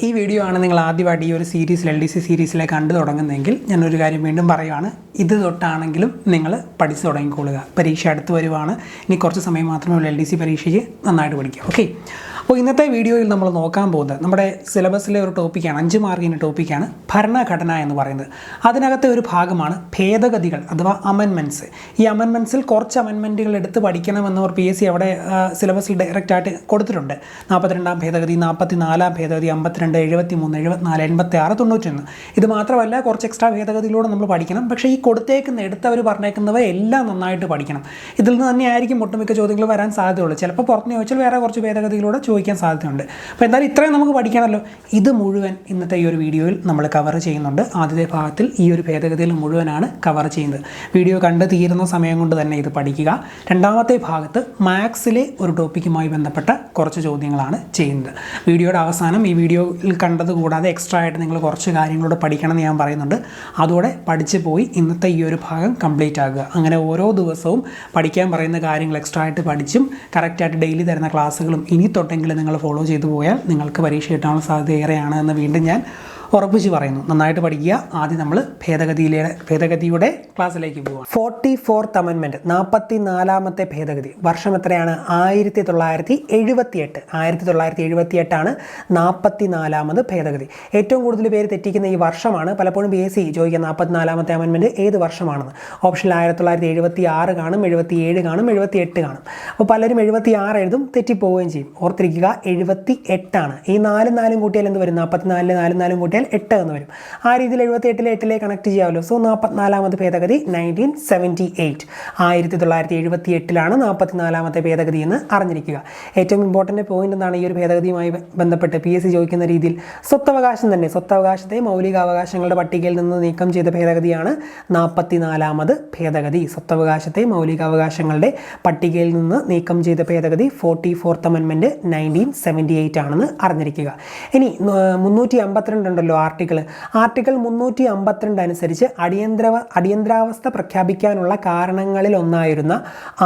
ഈ വീഡിയോ ആണ് നിങ്ങൾ ആദ്യമായിട്ട് ഈ ഒരു സീരീസിൽ LDC സീരീസിലെ കണ്ടു തുടങ്ങുന്നതെങ്കിൽ ഞാനൊരു കാര്യം വീണ്ടും പറയുകയാണ്. ഇത് തൊട്ടാണെങ്കിലും നിങ്ങൾ പഠിച്ചു തുടങ്ങിക്കൊള്ളുക. പരീക്ഷ അടുത്ത് വരുവാണ്. ഇനി കുറച്ച് സമയം മാത്രമേ ഉള്ളൂ LDC പരീക്ഷയ്ക്ക്. നന്നായിട്ട് പഠിക്കുക. ഓക്കെ. അപ്പോൾ ഇന്നത്തെ വീഡിയോയിൽ നമ്മൾ നോക്കാൻ പോകുന്നത് നമ്മുടെ സിലബസിലെ ഒരു ടോപ്പിക്കാണ്, 5 മാർക്കിൻ്റെ ടോപ്പിക്കാണ് ഭരണഘടന എന്ന് പറയുന്നത്. അതിനകത്തെ ഒരു ഭാഗമാണ് ഭേദഗതികൾ അഥവാ അമെൻമെൻറ്റ്സ്. ഈ അമെൻമെൻറ്റ്സിൽ കുറച്ച് അമെൻമെൻറ്റുകൾ എടുത്ത് പഠിക്കണമെന്നവർ PSC അവിടെ സിലബസിൽ ഡയറക്റ്റായിട്ട് കൊടുത്തിട്ടുണ്ട്. 42-ാം ഭേദഗതി, 44-ാം ഭേദഗതി, 52, 73, 74, 86, 91. ഇത് മാത്രമല്ല കുറച്ച് എക്സ്ട്രാ ഭേദഗതിയിലൂടെ നമ്മൾ പഠിക്കണം. പക്ഷേ ഈ കൊടുത്തേക്കുന്ന എടുത്തവർ പറഞ്ഞേക്കുന്നവ എല്ലാം നന്നായിട്ട് പഠിക്കണം. ഇതിൽ നിന്ന് തന്നെയായിരിക്കും ഒട്ടുമിക്ക ചോദ്യങ്ങൾ വരാൻ സാധ്യതയുള്ളൂ. ചിലപ്പോൾ പുറത്ത് ചോദിച്ചാൽ വേറെ കുറച്ച് ഭേദഗതിയിലൂടെ ചോദിക്കാൻ സാധ്യതയുണ്ട്. അപ്പോൾ എന്തായാലും ഇത്രയും നമുക്ക് പഠിക്കണമല്ലോ. ഇത് മുഴുവൻ ഇന്നത്തെ ഈ ഒരു വീഡിയോയിൽ നമ്മൾ കവർ ചെയ്യുന്നുണ്ട്. ആദ്യത്തെ ഭാഗത്തിൽ ഈ ഒരു ഭേദഗതിയിൽ മുഴുവനാണ് കവർ ചെയ്യുന്നത്. വീഡിയോ കണ്ട് തീരുന്ന സമയം കൊണ്ട് തന്നെ ഇത് പഠിക്കുക. രണ്ടാമത്തെ ഭാഗത്ത് മാത്സിലെ ഒരു ടോപ്പിക്കുമായി ബന്ധപ്പെട്ട കുറച്ച് ചോദ്യങ്ങളാണ് ചെയ്യുന്നത്. വീഡിയോയുടെ അവസാനം ഈ വീഡിയോയിൽ കണ്ടത് കൂടാതെ എക്സ്ട്രാ ആയിട്ട് നിങ്ങൾ കുറച്ച് കാര്യങ്ങളോട് പഠിക്കണം എന്ന് ഞാൻ പറയുന്നുണ്ട്. അതോടെ പഠിച്ച് പോയി ഇന്നത്തെ ഈ ഒരു ഭാഗം കംപ്ലീറ്റ് ആകുക. അങ്ങനെ ഓരോ ദിവസവും പഠിക്കാൻ പറയുന്ന കാര്യങ്ങൾ എക്സ്ട്രാ ആയിട്ട് പഠിച്ചും കറക്റ്റായിട്ട് ഡെയിലി തരുന്ന ക്ലാസ്സുകളും ഇനി തൊട്ടെങ്കിലും നിങ്ങൾ ഫോളോ ചെയ്തു പോയാൽ നിങ്ങൾക്ക് പരീക്ഷ കിട്ടാനുള്ള സാധ്യത ഏറെയാണ് എന്ന് വീണ്ടും ഞാൻ ഉറപ്പിച്ച് പറയുന്നു. നന്നായിട്ട് പഠിക്കുക. ആദ്യം നമ്മൾ ഭേദഗതിയുടെ ക്ലാസ്സിലേക്ക് പോകാം. 44th അമെൻമെൻറ്റ്, 44ാമത്തെ ഭേദഗതി. വർഷം എത്രയാണ്? 1978. 1978 44ാമത് ഭേദഗതി. ഏറ്റവും കൂടുതൽ പേര് തെറ്റിക്കുന്ന ഈ വർഷമാണ്. പലപ്പോഴും PSC ചോദിക്കുക 44ാമത്തെ അമെൻമെൻറ്റ് ഏത് വർഷമാണെന്ന്. ഓപ്ഷനിൽ 1976 കാണും, 77 കാണും, 78 കാണും. അപ്പോൾ പലരും 76 എഴുതും, തെറ്റിപ്പോവുകയും ചെയ്യും. ഓർത്തിരിക്കുക 78. ഈ 4 കൂട്ടിയാൽ എന്ത് വരും? 44 4 കൂട്ടിയാൽ 8 എന്ന് വരും. ആ രീതിയിൽ 78-ലെ 8-ലെ കണക്ട് ചെയ്യാമല്ലോ. സോ 44ാമത് ഭേദഗതി 1978. 1978 44ാമത്തെ ഭേദഗതി എന്ന് അറിഞ്ഞിരിക്കുക. ഏറ്റവും ഇമ്പോർട്ടൻ്റ് പോയിന്റ് എന്താണ്? ഈ ഒരു ഭേദഗതിയുമായി ബന്ധപ്പെട്ട് PSC ചോദിക്കുന്ന രീതിയിൽ സ്വത്തവകാശം തന്നെ, സ്വത്തവകാശത്തെ മൗലികാവകാശങ്ങളുടെ പട്ടികയിൽ നിന്ന് നീക്കം ചെയ്ത ഭേദഗതിയാണ് 44ാമത് ഭേദഗതി. സ്വത്തവകാശത്തെ മൗലികാവകാശങ്ങളുടെ പട്ടികയിൽ നിന്ന് നീക്കം ചെയ്ത ഭേദഗതി 44th അമെൻമെൻറ്റ് 1978 ആണെന്ന് അറിഞ്ഞിരിക്കുക. ഇനി 352 ഉണ്ടല്ലോ ആർട്ടിക്കിൾ 352 അനുസരിച്ച് അടിയന്തരാവസ്ഥ പ്രഖ്യാപിക്കാനുള്ള കാരണങ്ങളിൽ ഒന്നായിരുന്ന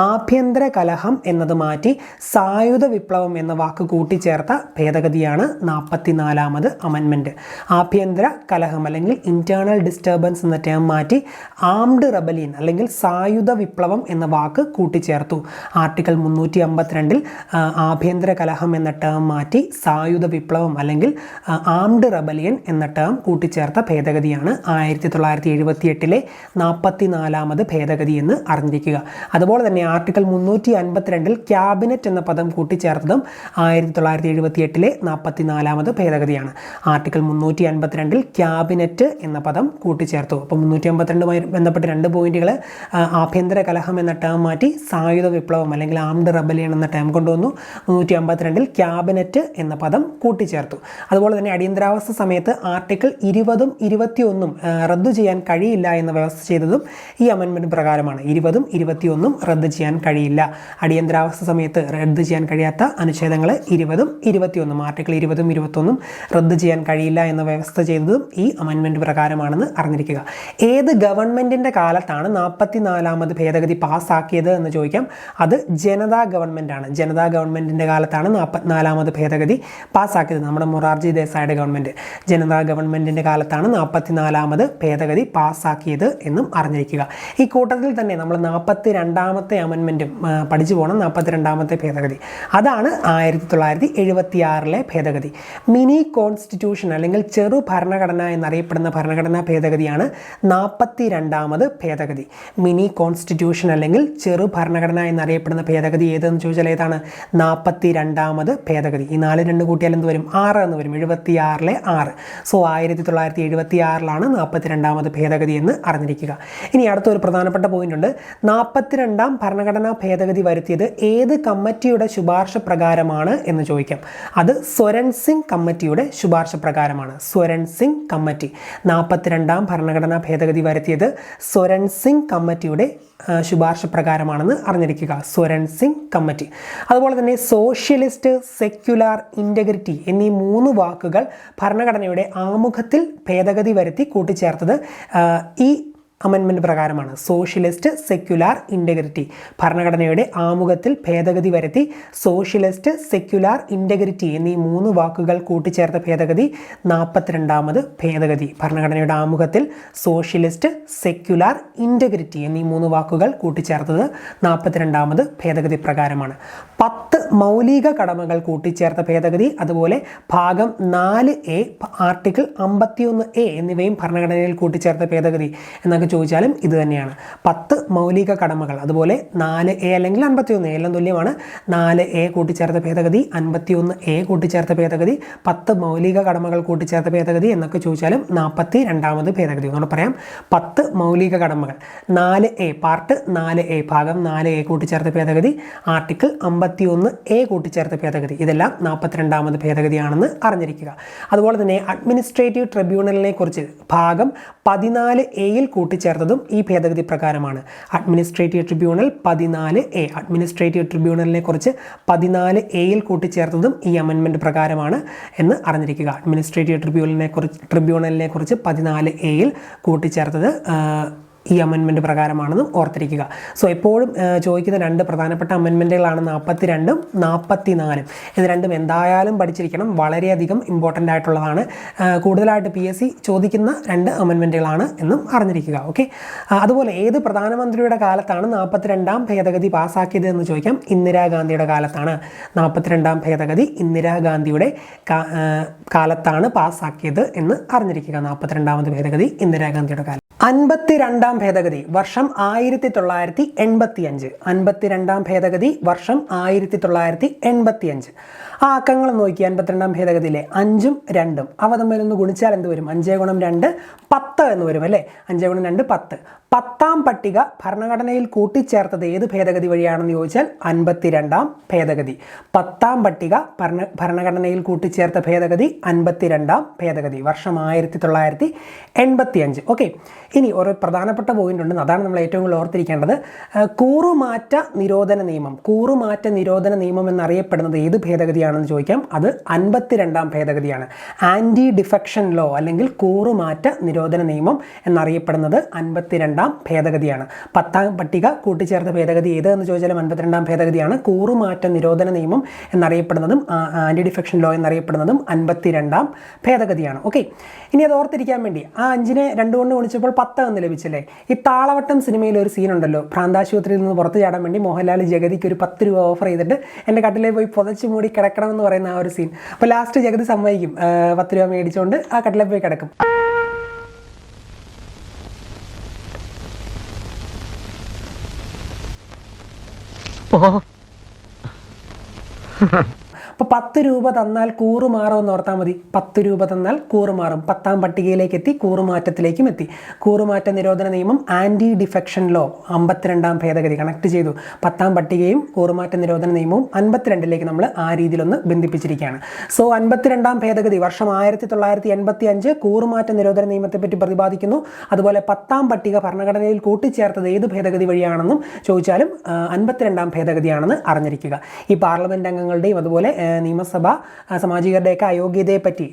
ആഭ്യന്തര കലഹം എന്നത് മാറ്റി സായുധ വിപ്ലവം എന്ന വാക്ക് കൂട്ടിച്ചേർത്ത ഭേദഗതിയാണ് 44ാമത് അമെൻമെൻറ്റ്. ആഭ്യന്തര കലഹം അല്ലെങ്കിൽ ഇന്റേണൽ ഡിസ്റ്റർബൻസ് എന്ന ടേം മാറ്റി ആംഡ് റെബലിയൻ അല്ലെങ്കിൽ സായുധ വിപ്ലവം എന്ന വാക്ക് കൂട്ടിച്ചേർത്തു. ആർട്ടിക്കിൾ 352 ആഭ്യന്തര കലഹം എന്ന ടേം മാറ്റി സായുധ വിപ്ലവം അല്ലെങ്കിൽ ആംഡ് റെബലിയൻ എന്ന ടേം കൂട്ടിച്ചേർത്ത ഭേദഗതിയാണ് 1978-ലെ 44ാമത് ഭേദഗതി എന്ന് അറിഞ്ഞിരിക്കുക. അതുപോലെ തന്നെ ആർട്ടിക്കിൾ 352 ക്യാബിനറ്റ് എന്ന പദം കൂട്ടിച്ചേർത്തതും 1978-ലെ 44ാമത് ഭേദഗതിയാണ്. ആർട്ടിക്കിൾ 352 ക്യാബിനറ്റ് എന്ന പദം കൂട്ടിച്ചേർത്തു. അപ്പോൾ 352മായി ബന്ധപ്പെട്ട് 2 പോയിന്റുകൾ. ആഭ്യന്തര കലഹം എന്ന ടേം മാറ്റി സായുധ വിപ്ലവം അല്ലെങ്കിൽ ആംഡ് റെബലിയൻ എന്ന ടേം കൊണ്ടുവന്നു. 352 ക്യാബിനറ്റ് എന്ന പദം കൂട്ടിച്ചേർത്തു. അതുപോലെ തന്നെ അടിയന്തരാവസ്ഥ സമയത്ത് ആർട്ടിക്കിൾ 20ഉം 21ഉം റദ്ദു ചെയ്യാൻ കഴിയില്ല എന്ന് വ്യവസ്ഥ ചെയ്തതും ഈ അമെൻമെൻറ്റ് പ്രകാരമാണ്. 20ഉം 21ഉം റദ്ദു ചെയ്യാൻ കഴിയില്ല. അടിയന്തരാവസ്ഥ സമയത്ത് റദ്ദു ചെയ്യാൻ കഴിയാത്ത അനുച്ഛേദങ്ങൾ 20ഉം 21ഉം ആർട്ടിക്കിൾ 20ഉം 21ഉം റദ്ദു ചെയ്യാൻ കഴിയില്ല എന്ന വ്യവസ്ഥ ചെയ്തതും ഈ അമെൻമെൻറ്റ് പ്രകാരമാണെന്ന് അറിഞ്ഞിരിക്കുക. ഏത് ഗവൺമെൻറ്റിൻ്റെ കാലത്താണ് 44ാമത് ഭേദഗതി പാസ്സാക്കിയത് എന്ന് ചോദിക്കാം. അത് ജനതാ ഗവൺമെൻറ്റാണ്. ജനതാ ഗവൺമെൻറ്റിൻ്റെ കാലത്താണ് 44ാമത് ഭേദഗതി പാസ്സാക്കിയത്. നമ്മുടെ മൊറാർജി ദേശായിയുടെ ഗവൺമെൻറ്, ജനതാ ഗവൺമെൻറ്റിൻ്റെ കാലത്താണ് 44ാമത് ഭേദഗതി പാസ്സാക്കിയത് എന്നും അറിഞ്ഞിരിക്കുക. ഈ കൂട്ടത്തിൽ തന്നെ നമ്മൾ 42ാമത്തെ അമെൻമെൻറ്റും പഠിച്ചു പോകണം. 42ാമത്തെ ഭേദഗതി അതാണ് 1976-ലെ ഭേദഗതി. മിനി കോൺസ്റ്റിറ്റ്യൂഷൻ അല്ലെങ്കിൽ ചെറു ഭരണഘടന എന്നറിയപ്പെടുന്ന ഭരണഘടനാ ഭേദഗതിയാണ് 42ാമത് ഭേദഗതി. മിനി കോൺസ്റ്റിറ്റ്യൂഷൻ അല്ലെങ്കിൽ ചെറു ഭരണഘടന എന്നറിയപ്പെടുന്ന ഭേദഗതി ഏതെന്ന് ചോദിച്ചാൽ ഏതാണ്? 42ാമത് ഭേദഗതി. ഈ 4 കൂട്ടിയാൽ എന്ത് വരും? 6 എന്ന് വരും. 76-ലെ 6. സോ 1976 42ാമത് ഭേദഗതി എന്ന് അറിഞ്ഞിരിക്കുക. ഇനി അടുത്തൊരു പ്രധാനപ്പെട്ട പോയിന്റ് ഉണ്ട്. 42ാം ഭരണഘടനാ ഭേദഗതി വരുത്തിയത് ഏത് കമ്മിറ്റിയുടെ ശുപാർശ പ്രകാരമാണ് എന്ന് ചോദിക്കാം. അത് സ്വരൺ സിംഗ് കമ്മിറ്റിയുടെ ശുപാർശ പ്രകാരമാണ്. സ്വരൺ സിംഗ് കമ്മിറ്റി 42ാം ഭരണഘടനാ ഭേദഗതി വരുത്തിയത് സ്വരൺ സിംഗ് കമ്മിറ്റിയുടെ ശുപാർശ പ്രകാരമാണെന്ന് അറിഞ്ഞിരിക്കുക. സ്വരൺ സിംഗ് കമ്മിറ്റി. അതുപോലെ തന്നെ സോഷ്യലിസ്റ്റ്, സെക്യുലാർ, ഇൻ്റഗ്രിറ്റി എന്നീ 3 വാക്കുകൾ ഭരണഘടനയുടെ ആമുഖത്തിൽ ഭേദഗതി വരുത്തി കൂട്ടിച്ചേർത്തത് ഈ അമെൻമെൻറ്റ് പ്രകാരമാണ്. Socialist, secular, integrity. ഭരണഘടനയുടെ ആമുഖത്തിൽ ഭേദഗതി വരുത്തി സോഷ്യലിസ്റ്റ്, സെക്യുലാർ, ഇൻ്റഗ്രിറ്റി എന്നീ 3 വാക്കുകൾ കൂട്ടിച്ചേർത്ത ഭേദഗതി 42ാമത് ഭേദഗതി. ഭരണഘടനയുടെ ആമുഖത്തിൽ സോഷ്യലിസ്റ്റ്, സെക്യുലാർ, ഇൻ്റഗ്രിറ്റി എന്നീ 3 വാക്കുകൾ കൂട്ടിച്ചേർത്തത് 42ാമത് ഭേദഗതി പ്രകാരമാണ്. 10 മൗലിക കടമകൾ കൂട്ടിച്ചേർത്ത ഭേദഗതി, അതുപോലെ ഭാഗം 4A ആർട്ടിക്കിൾ 51A എന്നിവയും ഭരണഘടനയിൽ കൂട്ടിച്ചേർത്ത ഭേദഗതി എന്നൊക്കെ ചോദിച്ചാലും ഇത് തന്നെയാണ്. 10 മൗലിക കടമകൾ, അതുപോലെ 4A അല്ലെങ്കിൽ 51A എല്ലാം തുല്യമാണ്. 4A കൂട്ടിച്ചേർത്ത ഭേദഗതി, 51A കൂട്ടിച്ചേർത്ത ഭേദഗതി, 10 മൗലിക കടമകൾ കൂട്ടിച്ചേർത്ത ഭേദഗതി എന്നൊക്കെ ചോദിച്ചാലും 42ാമത് ഭേദഗതി. ഒന്നുകൂടെ പറയാം, 10 മൗലിക കടമകൾ, 4A പാർട്ട് 4A ഭാഗം 4A കൂട്ടിച്ചേർത്ത ഭേദഗതി, ആർട്ടിക്കിൾ 51A കൂട്ടിച്ചേർത്ത ഭേദഗതി, ഇതെല്ലാം 42ാമത് ഭേദഗതിയാണെന്ന് അറിഞ്ഞിരിക്കുക. അതുപോലെ തന്നെ അഡ്മിനിസ്ട്രേറ്റീവ് ട്രിബ്യൂണലിനെ കുറിച്ച് ഭാഗം 14A കൂട്ടിച്ചേർത്തതും ഈ ഭേദഗതി പ്രകാരമാണ്. അഡ്മിനിസ്ട്രേറ്റീവ് ട്രിബ്യൂണൽ 14A, അഡ്മിനിസ്ട്രേറ്റീവ് ട്രിബ്യൂണലിനെ കുറിച്ച് 14A കൂട്ടിച്ചേർത്തതും ഈ അമെൻമെൻറ്റ് പ്രകാരമാണ് എന്ന് അറിഞ്ഞിരിക്കുക. അഡ്മിനിസ്ട്രേറ്റീവ് ട്രിബ്യൂണലിനെ കുറിച്ച് 14A കൂട്ടിച്ചേർത്തത് ഈ അമെൻമെൻറ്റ് പ്രകാരമാണെന്നും ഓർത്തിരിക്കുക. സോ എപ്പോഴും ചോദിക്കുന്ന 2 പ്രധാനപ്പെട്ട അമെൻമെൻറ്റുകളാണ് 42ഉം 44ഉം. ഇത് രണ്ടും എന്തായാലും പഠിച്ചിരിക്കണം, വളരെയധികം ഇമ്പോർട്ടൻ്റ് ആയിട്ടുള്ളതാണ്. കൂടുതലായിട്ട് PSC ചോദിക്കുന്ന 2 അമെൻമെൻറ്റുകളാണ് എന്നും അറിഞ്ഞിരിക്കുക. ഓക്കെ, അതുപോലെ ഏത് പ്രധാനമന്ത്രിയുടെ കാലത്താണ് 42ാം ഭേദഗതി പാസ്സാക്കിയത് എന്ന് ചോദിക്കാം. ഇന്ദിരാഗാന്ധിയുടെ കാലത്താണ് 42ാം ഭേദഗതി ഇന്ദിരാഗാന്ധിയുടെ കാലത്താണ് പാസ്സാക്കിയത് എന്ന് അറിഞ്ഞിരിക്കുക. 42ാമത് ഭേദഗതി ഇന്ദിരാഗാന്ധിയുടെ കാലം. 52ാം ഭേദഗതി വർഷം 1985. 52ാം ഭേദഗതി വർഷം 1985. ആ അക്കങ്ങൾ നോക്കി 52ാം ഭേദഗതിയിലെ 5ഉം 2ഉം അവ തമ്മിലൊന്ന് ഗുണിച്ചാൽ എന്ത് വരും? 5 ഗുണം 2 10 എന്ന് വരും അല്ലേ? 5 ഗുണം 2 10. 10ാം പട്ടിക ഭരണഘടനയിൽ കൂട്ടിച്ചേർത്തത് ഏത് ഭേദഗതി വഴിയാണെന്ന് ചോദിച്ചാൽ 52ാം ഭേദഗതി. 10ാം പട്ടിക ഭരണഘടനയിൽ കൂട്ടിച്ചേർത്ത ഭേദഗതി 52ാം ഭേദഗതി വർഷം 1985. ഓക്കെ, ഇനി ഒരു പ്രധാനപ്പെട്ട പോയിന്റ് ഉണ്ട്, അതാണ് നമ്മൾ ഏറ്റവും കൂടുതൽ ഓർത്തിരിക്കേണ്ടത്. കൂറുമാറ്റ നിരോധന നിയമം. കൂറുമാറ്റ നിരോധന നിയമം എന്നറിയപ്പെടുന്നത് ഏത് ഭേദഗതിയാണെന്ന് ചോദിക്കാം. അത് 52ാം ഭേദഗതിയാണ്. ആൻറ്റി ഡിഫെക്ഷൻ ലോ അല്ലെങ്കിൽ കൂറുമാറ്റ നിരോധന നിയമം എന്നറിയപ്പെടുന്നത് 52ാം ഭേദഗതിയാണ്. 10ാം പട്ടിക കൂട്ടിച്ചേർത്ത ഭേദഗതി ഏത് എന്ന് ചോദിച്ചാലും 52ാം ഭേദഗതിയാണ്. കൂറുമാറ്റ നിരോധന നിയമം എന്നറിയപ്പെടുന്നതും ആൻറ്റി ഡിഫെക്ഷൻ ലോ എന്നറിയപ്പെടുന്നതും 52ാം ഭേദഗതിയാണ്. ഓക്കെ, ഇനി അത് ഓർത്തിരിക്കാൻ വേണ്ടി ആ 5നെ 2 കൊണ്ട് ഗുണിച്ചപ്പോൾ 10 എന്ന് ലഭിച്ചില്ലേ? ഈ താളവട്ടം സിനിമയിൽ ഒരു സീൻ ഉണ്ടല്ലോ, ഭ്രാന്താശുപത്രിയിൽ നിന്ന് പുറത്ത് ചാടാൻ വേണ്ടി മോഹൻലാൽ ജഗതിക്ക് ഒരു 10 രൂപ ഓഫർ ചെയ്തിട്ട് എൻ്റെ കട്ടിലേ പോയി പുതച്ച് മൂടി കിടക്കണം എന്ന് പറയുന്ന ആ ഒരു സീൻ. അപ്പോൾ ലാസ്റ്റ് ജഗതി സമ്മതിക്കും, 10 രൂപ മേടിച്ചുകൊണ്ട് ആ കട്ടിലേ പോയി കിടക്കും. അപ്പോൾ 10 രൂപ തന്നാൽ കൂറ് മാറുമെന്ന് ഓർത്താൽ മതി. 10 രൂപ തന്നാൽ കൂറ് മാറും. 10ാം പട്ടികയിലേക്ക് എത്തി, കൂറുമാറ്റത്തിലേക്കും എത്തി. കൂറുമാറ്റ നിരോധന നിയമം ആൻറ്റി ഡിഫെക്ഷൻ ലോ 52ാം ഭേദഗതി കണക്ട് ചെയ്തു. 10ാം പട്ടികയും കൂറുമാറ്റ നിരോധന നിയമവും 52ലേക്ക് നമ്മൾ ആ രീതിയിലൊന്ന് ബന്ധിപ്പിച്ചിരിക്കുകയാണ്. സോ 52ാം ഭേദഗതി വർഷം 1985 കൂറുമാറ്റ നിരോധന നിയമത്തെപ്പറ്റി പ്രതിപാദിക്കുന്നു. അതുപോലെ 10ാം പട്ടിക ഭരണഘടനയിൽ കൂട്ടിച്ചേർത്തത് ഏത് ഭേദഗതി വഴിയാണെന്നും ചോദിച്ചാലും 52ാം ഭേദഗതിയാണെന്ന് അറിഞ്ഞിരിക്കുക. ഈ പാർലമെൻറ്റ് അംഗങ്ങളുടെയും അതുപോലെ നിയമസഭ സാമാജികരുടെയൊക്കെ അയോഗ്യതയെ പറ്റി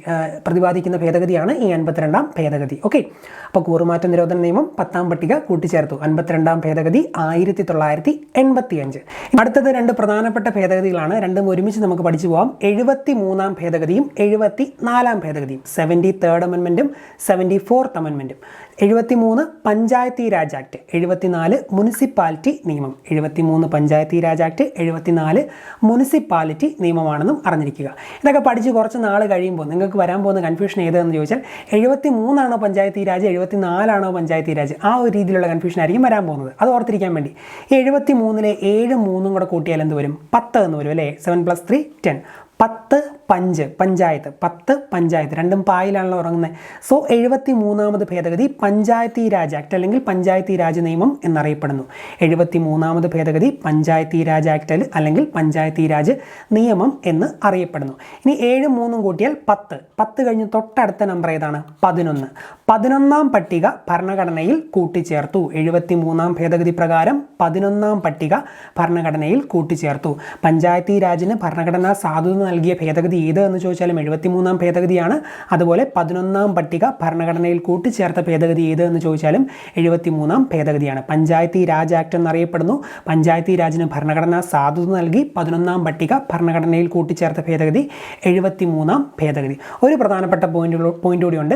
പ്രതിപാദിക്കുന്ന ഭേദഗതിയാണ് ഈ 52ാം ഭേദഗതി. ഓക്കെ, അപ്പോൾ കൂറുമാറ്റ നിരോധന നിയമം 10ാം പട്ടിക കൂട്ടിച്ചേർത്തു. 52ാം ഭേദഗതി 1985. അടുത്തത് 2 പ്രധാനപ്പെട്ട ഭേദഗതികളാണ്, രണ്ടും ഒരുമിച്ച് നമുക്ക് പഠിച്ചു പോകാം. 73ാം ഭേദഗതിയും 74ാം ഭേദഗതിയും. 73rd അമെൻമെൻറ്റും 74th അമെൻമെൻറ്റും. 73 Panchayati Raj act, 74 municipality നിയമം. 73 പഞ്ചായത്തി രാജ് ആക്ട്, 74 മുനിസിപ്പാലിറ്റി നിയമമാണെന്നും അറിഞ്ഞിരിക്കുക. ഇതൊക്കെ പഠിച്ച് കുറച്ച് നാൾ കഴിയുമ്പോൾ നിങ്ങൾക്ക് വരാൻ പോകുന്ന കൺഫ്യൂഷൻ ഏതെന്ന് ചോദിച്ചാൽ 73 ആണോ പഞ്ചായത്തി രാജ്, 74 പഞ്ചായത്തി രാജ്, ആ ഒരു രീതിയിലുള്ള കൺഫ്യൂഷൻ ആയിരിക്കും വരാൻ പോകുന്നത്. അത് ഓർത്തിരിക്കാൻ വേണ്ടി 73ലെ 7 3 കൂടെ കൂട്ടിയാൽ എന്ത് വരും? 10 എന്ന് വരും അല്ലേ? 7 + 3 10. 10 പഞ്ചായത്ത്, 10 പഞ്ചായത്ത്, രണ്ടും പായിലാണല്ലോ ഉറങ്ങുന്നത്. സോ 73ാമത് ഭേദഗതി പഞ്ചായത്തി രാജ് ആക്ട് അല്ലെങ്കിൽ പഞ്ചായത്തി രാജ് നിയമം എന്നറിയപ്പെടുന്നു. 73ാമത് ഭേദഗതി പഞ്ചായത്തി രാജ് ആക്ട് അല്ലെങ്കിൽ പഞ്ചായത്തി രാജ് നിയമം എന്ന് അറിയപ്പെടുന്നു. ഇനി 7 3 കൂട്ടിയാൽ 10. 10 കഴിഞ്ഞ് തൊട്ടടുത്ത നമ്പർ ഏതാണ്? 11. 11ാം പട്ടിക ഭരണഘടനയിൽ കൂട്ടിച്ചേർത്തു. 73ാം ഭേദഗതി പ്രകാരം 11ാം പട്ടിക ഭരണഘടനയിൽ കൂട്ടിച്ചേർത്തു. പഞ്ചായത്തി രാജിന് ഭരണഘടനാ സാധുത നൽകിയ ഭേദഗതി ഭേദഗതി ഏത് എന്ന് ചോദിച്ചാലും 73-ാം ഭേദഗതിയാണ്. അതുപോലെ 11-ാം പട്ടിക ഭരണഘടനയിൽ കൂട്ടിച്ചേർത്ത ഭേദഗതി ഏത് എന്ന് ചോദിച്ചാലും 73-ാം ഭേദഗതിയാണ്. പഞ്ചായത്തി രാജ് ആക്ട് എന്നറിയപ്പെടുന്നു. പഞ്ചായത്തി രാജിന് ഭരണഘടനാ സാധുത നൽകി 11-ാം പട്ടിക ഭരണഘടനയിൽ കൂട്ടിച്ചേർത്ത ഭേദഗതി 73-ാം ഭേദഗതി. ഒരു പ്രധാനപ്പെട്ട പോയിന്റ് കൂടിയുണ്ട്.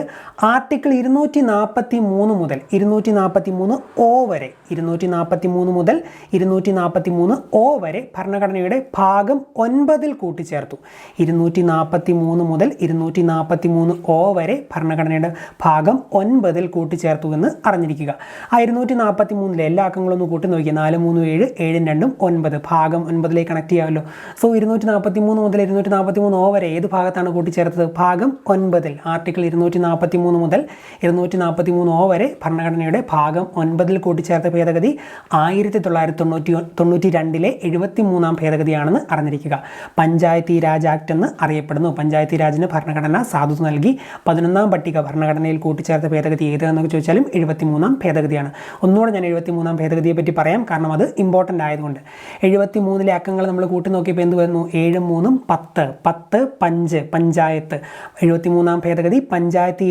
ആർട്ടിക്കിൾ 243 മുതൽ 243 O വരെ 243 മുതൽ 243 O വരെ ഭരണഘടനയുടെ ഭാഗം 9 കൂട്ടിച്ചേർത്തു. 243 മുതൽ 243 O വരെ ഭരണഘടനയുടെ ഭാഗം 9 കൂട്ടിച്ചേർത്തു എന്ന് അറിഞ്ഞിരിക്കുക. ആ 243 എല്ലാ അക്കങ്ങളൊന്നും കൂട്ടി നോക്കിയാൽ 4 3 7 7 2 9 ഭാഗം 9 കണക്ട് ചെയ്യാമല്ലോ. സോ 243 മുതൽ 243 O വരെ ഏത് ഭാഗത്താണ് കൂട്ടിച്ചേർത്തത്? ഭാഗം 9. ആർട്ടിക്കിൾ 243 മുതൽ 243 O വരെ ഭരണഘടനയുടെ ഭാഗം 9 കൂട്ടിച്ചേർത്ത ഭേദഗതി 1992 73-ാം ഭേദഗതിയാണെന്ന് അറിഞ്ഞിരിക്കുക. പഞ്ചായത്തി രാജ് ആക്ട് എന്ന് അറിയപ്പെടുന്നു. പഞ്ചായത്തി രാജിന് ഭരണഘടന സാധുത നൽകി 11-ാം പട്ടിക ഭരണഘടനയിൽ കൂട്ടിച്ചേർത്ത ഭേദഗതി ഏത് എന്നൊക്കെ ചോദിച്ചാലും 73-ാം ഭേദഗതിയാണ്. ഒന്നുകൂടെ ഞാൻ 73-ാം ഭേദഗതിയെ പറ്റി പറയാം, കാരണം അത് ഇമ്പോർട്ടൻ്റ് ആയതുകൊണ്ട്. 73-ലെ അക്കങ്ങൾ നമ്മൾ കൂട്ടി നോക്കിയപ്പോൾ എന്ത് വരുന്നു? 7 3 10 10 5 പഞ്ചായത്ത്. 73-ാം ഭേദഗതി പഞ്ചായത്തി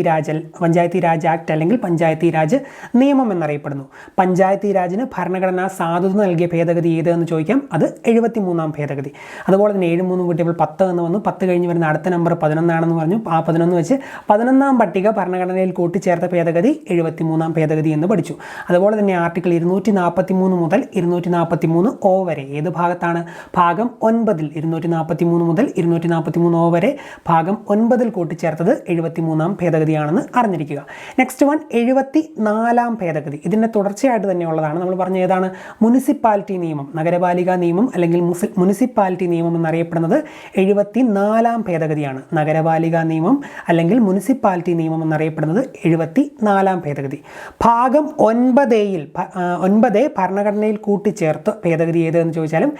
രാജ് ആക്ട് അല്ലെങ്കിൽ പഞ്ചായത്തി രാജ് നിയമം എന്നറിയപ്പെടുന്നു. പഞ്ചായത്തി രാജിന് ഭരണഘടനാ സാധുത നൽകിയ ഭേദഗതി ഏത് എന്ന് ചോദിക്കാം, അത് 73-ാം ഭേദഗതി. അതുപോലെ തന്നെ 7 3 കൂട്ടിയപ്പോൾ 10 എന്ന് വന്നു. 10 കഴിഞ്ഞ് വരുന്ന അടുത്ത നമ്പർ 11 ആണെന്ന് പറഞ്ഞു. ആ 11 വെച്ച് 11-ാം പട്ടിക ഭരണഘടനയിൽ കൂട്ടിച്ചേർത്ത ഭേദഗതി 73-ാം ഭേദഗതി എന്ന് പഠിച്ചു. അതുപോലെ തന്നെ ആർട്ടിക്കിൾ 243 മുതൽ 243 O വരെ ഏത് ഭാഗത്താണ്? ഭാഗം 9. 243 മുതൽ 243 O വരെ ഭാഗം 9 കൂട്ടിച്ചേർത്തത് 73-ാം ഭേദഗതിയാണെന്ന് അറിഞ്ഞിരിക്കുക. നെക്സ്റ്റ് വൺ 74-ാം ഭേദഗതി. ഇതിൻ്റെ തുടർച്ചയായിട്ട് തന്നെയുള്ളതാണ്. നമ്മൾ പറഞ്ഞ ഏതാണ്? മുനിസിപ്പാലിറ്റി നിയമം, നഗരപാലിക നിയമം അല്ലെങ്കിൽ മുനിസിപ്പാലിറ്റി നിയമം എന്നറിയപ്പെടുന്നത് 74-ാം ഭേദഗതിയാണ്. നഗരപാലിക നിയമം അല്ലെങ്കിൽ മുനിസിപ്പാലിറ്റി നിയമം എന്നറിയപ്പെടുന്നത് 74-ാം ഭേദഗതി. ഭാഗം 9 ഭരണഘടനയിൽ കൂട്ടിച്ചേർത്ത് ഭേദഗതി ഏത് എന്ന് ചോദിച്ചാലും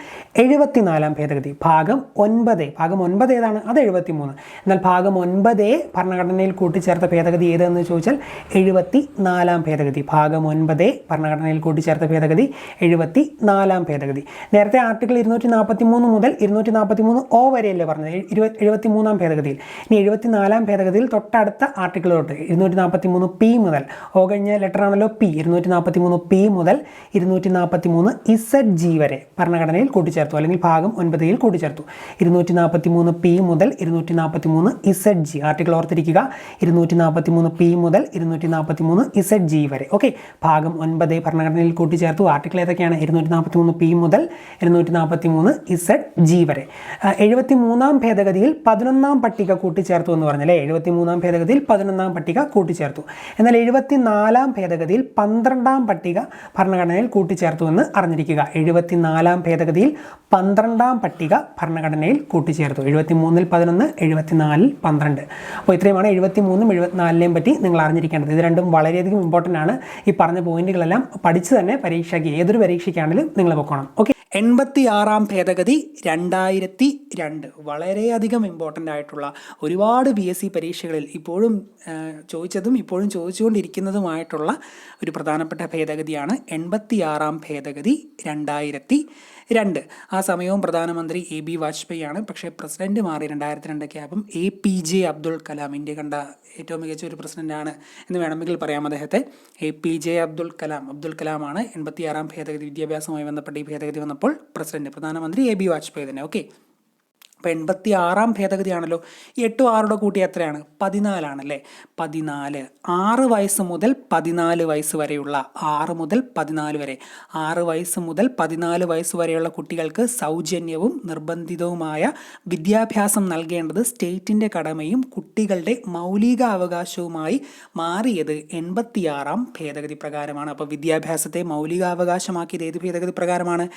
74-ാം ഭേദഗതി. ഭാഗം 9 ഏതാണ്? അത് 73. എന്നാൽ ഭാഗം 9 ഭരണഘടനയിൽ കൂട്ടിച്ചേർത്ത ഭേദഗതി ഏതെന്ന് ചോദിച്ചാൽ 74-ാം ഭേദഗതി. ഭാഗം 9 ഭരണഘടനയിൽ കൂട്ടിച്ചേർത്ത ഭേദഗതി 74-ാം ഭേദഗതി. നേരത്തെ ആർട്ടിക്കിൾ 243 മുതൽ 243 O വരെയല്ലേ പറഞ്ഞത്? 73-ാം ഭേദഗതിയിൽ. ഇനി 74-ാം ഭേദഗതിയിൽ തൊട്ടടുത്ത ആർട്ടിക്കിൾ തൊട്ട് 243 P മുതൽ, O കഴിഞ്ഞ ലെറ്റർ ആണല്ലോ P, 243 P മുതൽ 243 ZG വരെ ഭരണഘടനയിൽ കൂട്ടിച്ചേർത്തു അല്ലെങ്കിൽ ഭാഗം 9 കൂട്ടിച്ചേർത്തു. 243 P മുതൽ 243 ZG ആർട്ടിക്കിൾ ഓർത്തിരിക്കുക. 243 P മുതൽ 243 ZG വരെ. ഓക്കെ, ഭാഗം 9 ഭരണഘടനയിൽ കൂട്ടിച്ചേർത്തു. ആർട്ടിക്കിൾ ഏതൊക്കെയാണ്? 243 P മുതൽ 243 ZG വരെ. 73-ാം ഭേദഗതിയിൽ 11-ാം പട്ടിക കൂട്ടിച്ചേർത്തു എന്ന് പറഞ്ഞല്ലേ? 73-ാം ഭേദഗതിയിൽ 11-ാം പട്ടിക കൂട്ടിച്ചേർത്തു. എന്നാൽ 74-ാം ഭേദഗതിയിൽ 12-ാം പട്ടിക ഭരണഘടനയിൽ കൂട്ടിച്ചേർത്തു എന്ന് അറിഞ്ഞിരിക്കുക. 74-ാം ഭേദഗതിയിൽ 12-ാം പട്ടിക ഭരണഘടനയിൽ കൂട്ടിച്ചേർത്തു. 73-ൽ 11, 74-ൽ 12. അപ്പോൾ ഇത്രയുമാണ് 73-ഉം 74-നെയും പറ്റി നിങ്ങൾ അറിഞ്ഞിരിക്കേണ്ടത്. ഇത് രണ്ടും വളരെയധികം ഇമ്പോർട്ടൻ്റ് ആണ്. ഈ പറഞ്ഞ പോയിന്റുകളെല്ലാം പഠിച്ച് തന്നെ പരീക്ഷയ്ക്ക് ഏതൊരു പരീക്ഷയ്ക്കാണെങ്കിലും നിങ്ങൾ വെക്കണം. ഓക്കെ, 86-ാം ഭേദഗതി 2002. വളരെയധികം ഇമ്പോർട്ടൻ്റ് ആയിട്ടുള്ള ഒരുപാട് PSC പരീക്ഷകളിൽ ഇപ്പോഴും ചോദിച്ചതും ഇപ്പോഴും ചോദിച്ചുകൊണ്ടിരിക്കുന്നതുമായിട്ടുള്ള ഒരു പ്രധാനപ്പെട്ട ഭേദഗതിയാണ് 86-ാം ഭേദഗതി 2002. ആ സമയവും പ്രധാനമന്ത്രി AB വാജ്പേയി ആണ്. പക്ഷേ പ്രസിഡന്റ് മാറി 2002 ക്യാപും APJ അബ്ദുൾ കലാം, ഇന്ത്യ കണ്ട ഏറ്റവും മികച്ച ഒരു പ്രസിഡന്റാണ് എന്ന് വേണമെങ്കിൽ പറയാം അദ്ദേഹത്തെ. APJ അബ്ദുൾ കലാമാണ് 86-ാം ഭേദഗതി വിദ്യാഭ്യാസവുമായി ബന്ധപ്പെട്ട ഈ ഭേദഗതി വന്നപ്പോൾ പ്രധാനമന്ത്രി AB വാജ്പേയി തന്നെ. ഓക്കെ, അപ്പോൾ 86-ാം ഭേദഗതിയാണല്ലോ. ഈ 8 6 കൂട്ടി എത്രയാണ്? 14 ആണല്ലേ? 14. 6 വയസ്സ് മുതൽ 14 വയസ്സ് വരെയുള്ള 6 മുതൽ 14 വരെ 6 വയസ്സ് മുതൽ 14 വയസ്സ് വരെയുള്ള കുട്ടികൾക്ക് സൗജന്യവും നിർബന്ധിതവുമായ വിദ്യാഭ്യാസം നൽകേണ്ടത് സ്റ്റേറ്റിൻ്റെ കടമയും കുട്ടികളുടെ മൗലികാവകാശവുമായി മാറിയത് 86-ാം ഭേദഗതി പ്രകാരമാണ്. അപ്പോൾ വിദ്യാഭ്യാസത്തെ മൗലികാവകാശമാക്കിയത് ഏത് ഭേദഗതി പ്രകാരമാണ്?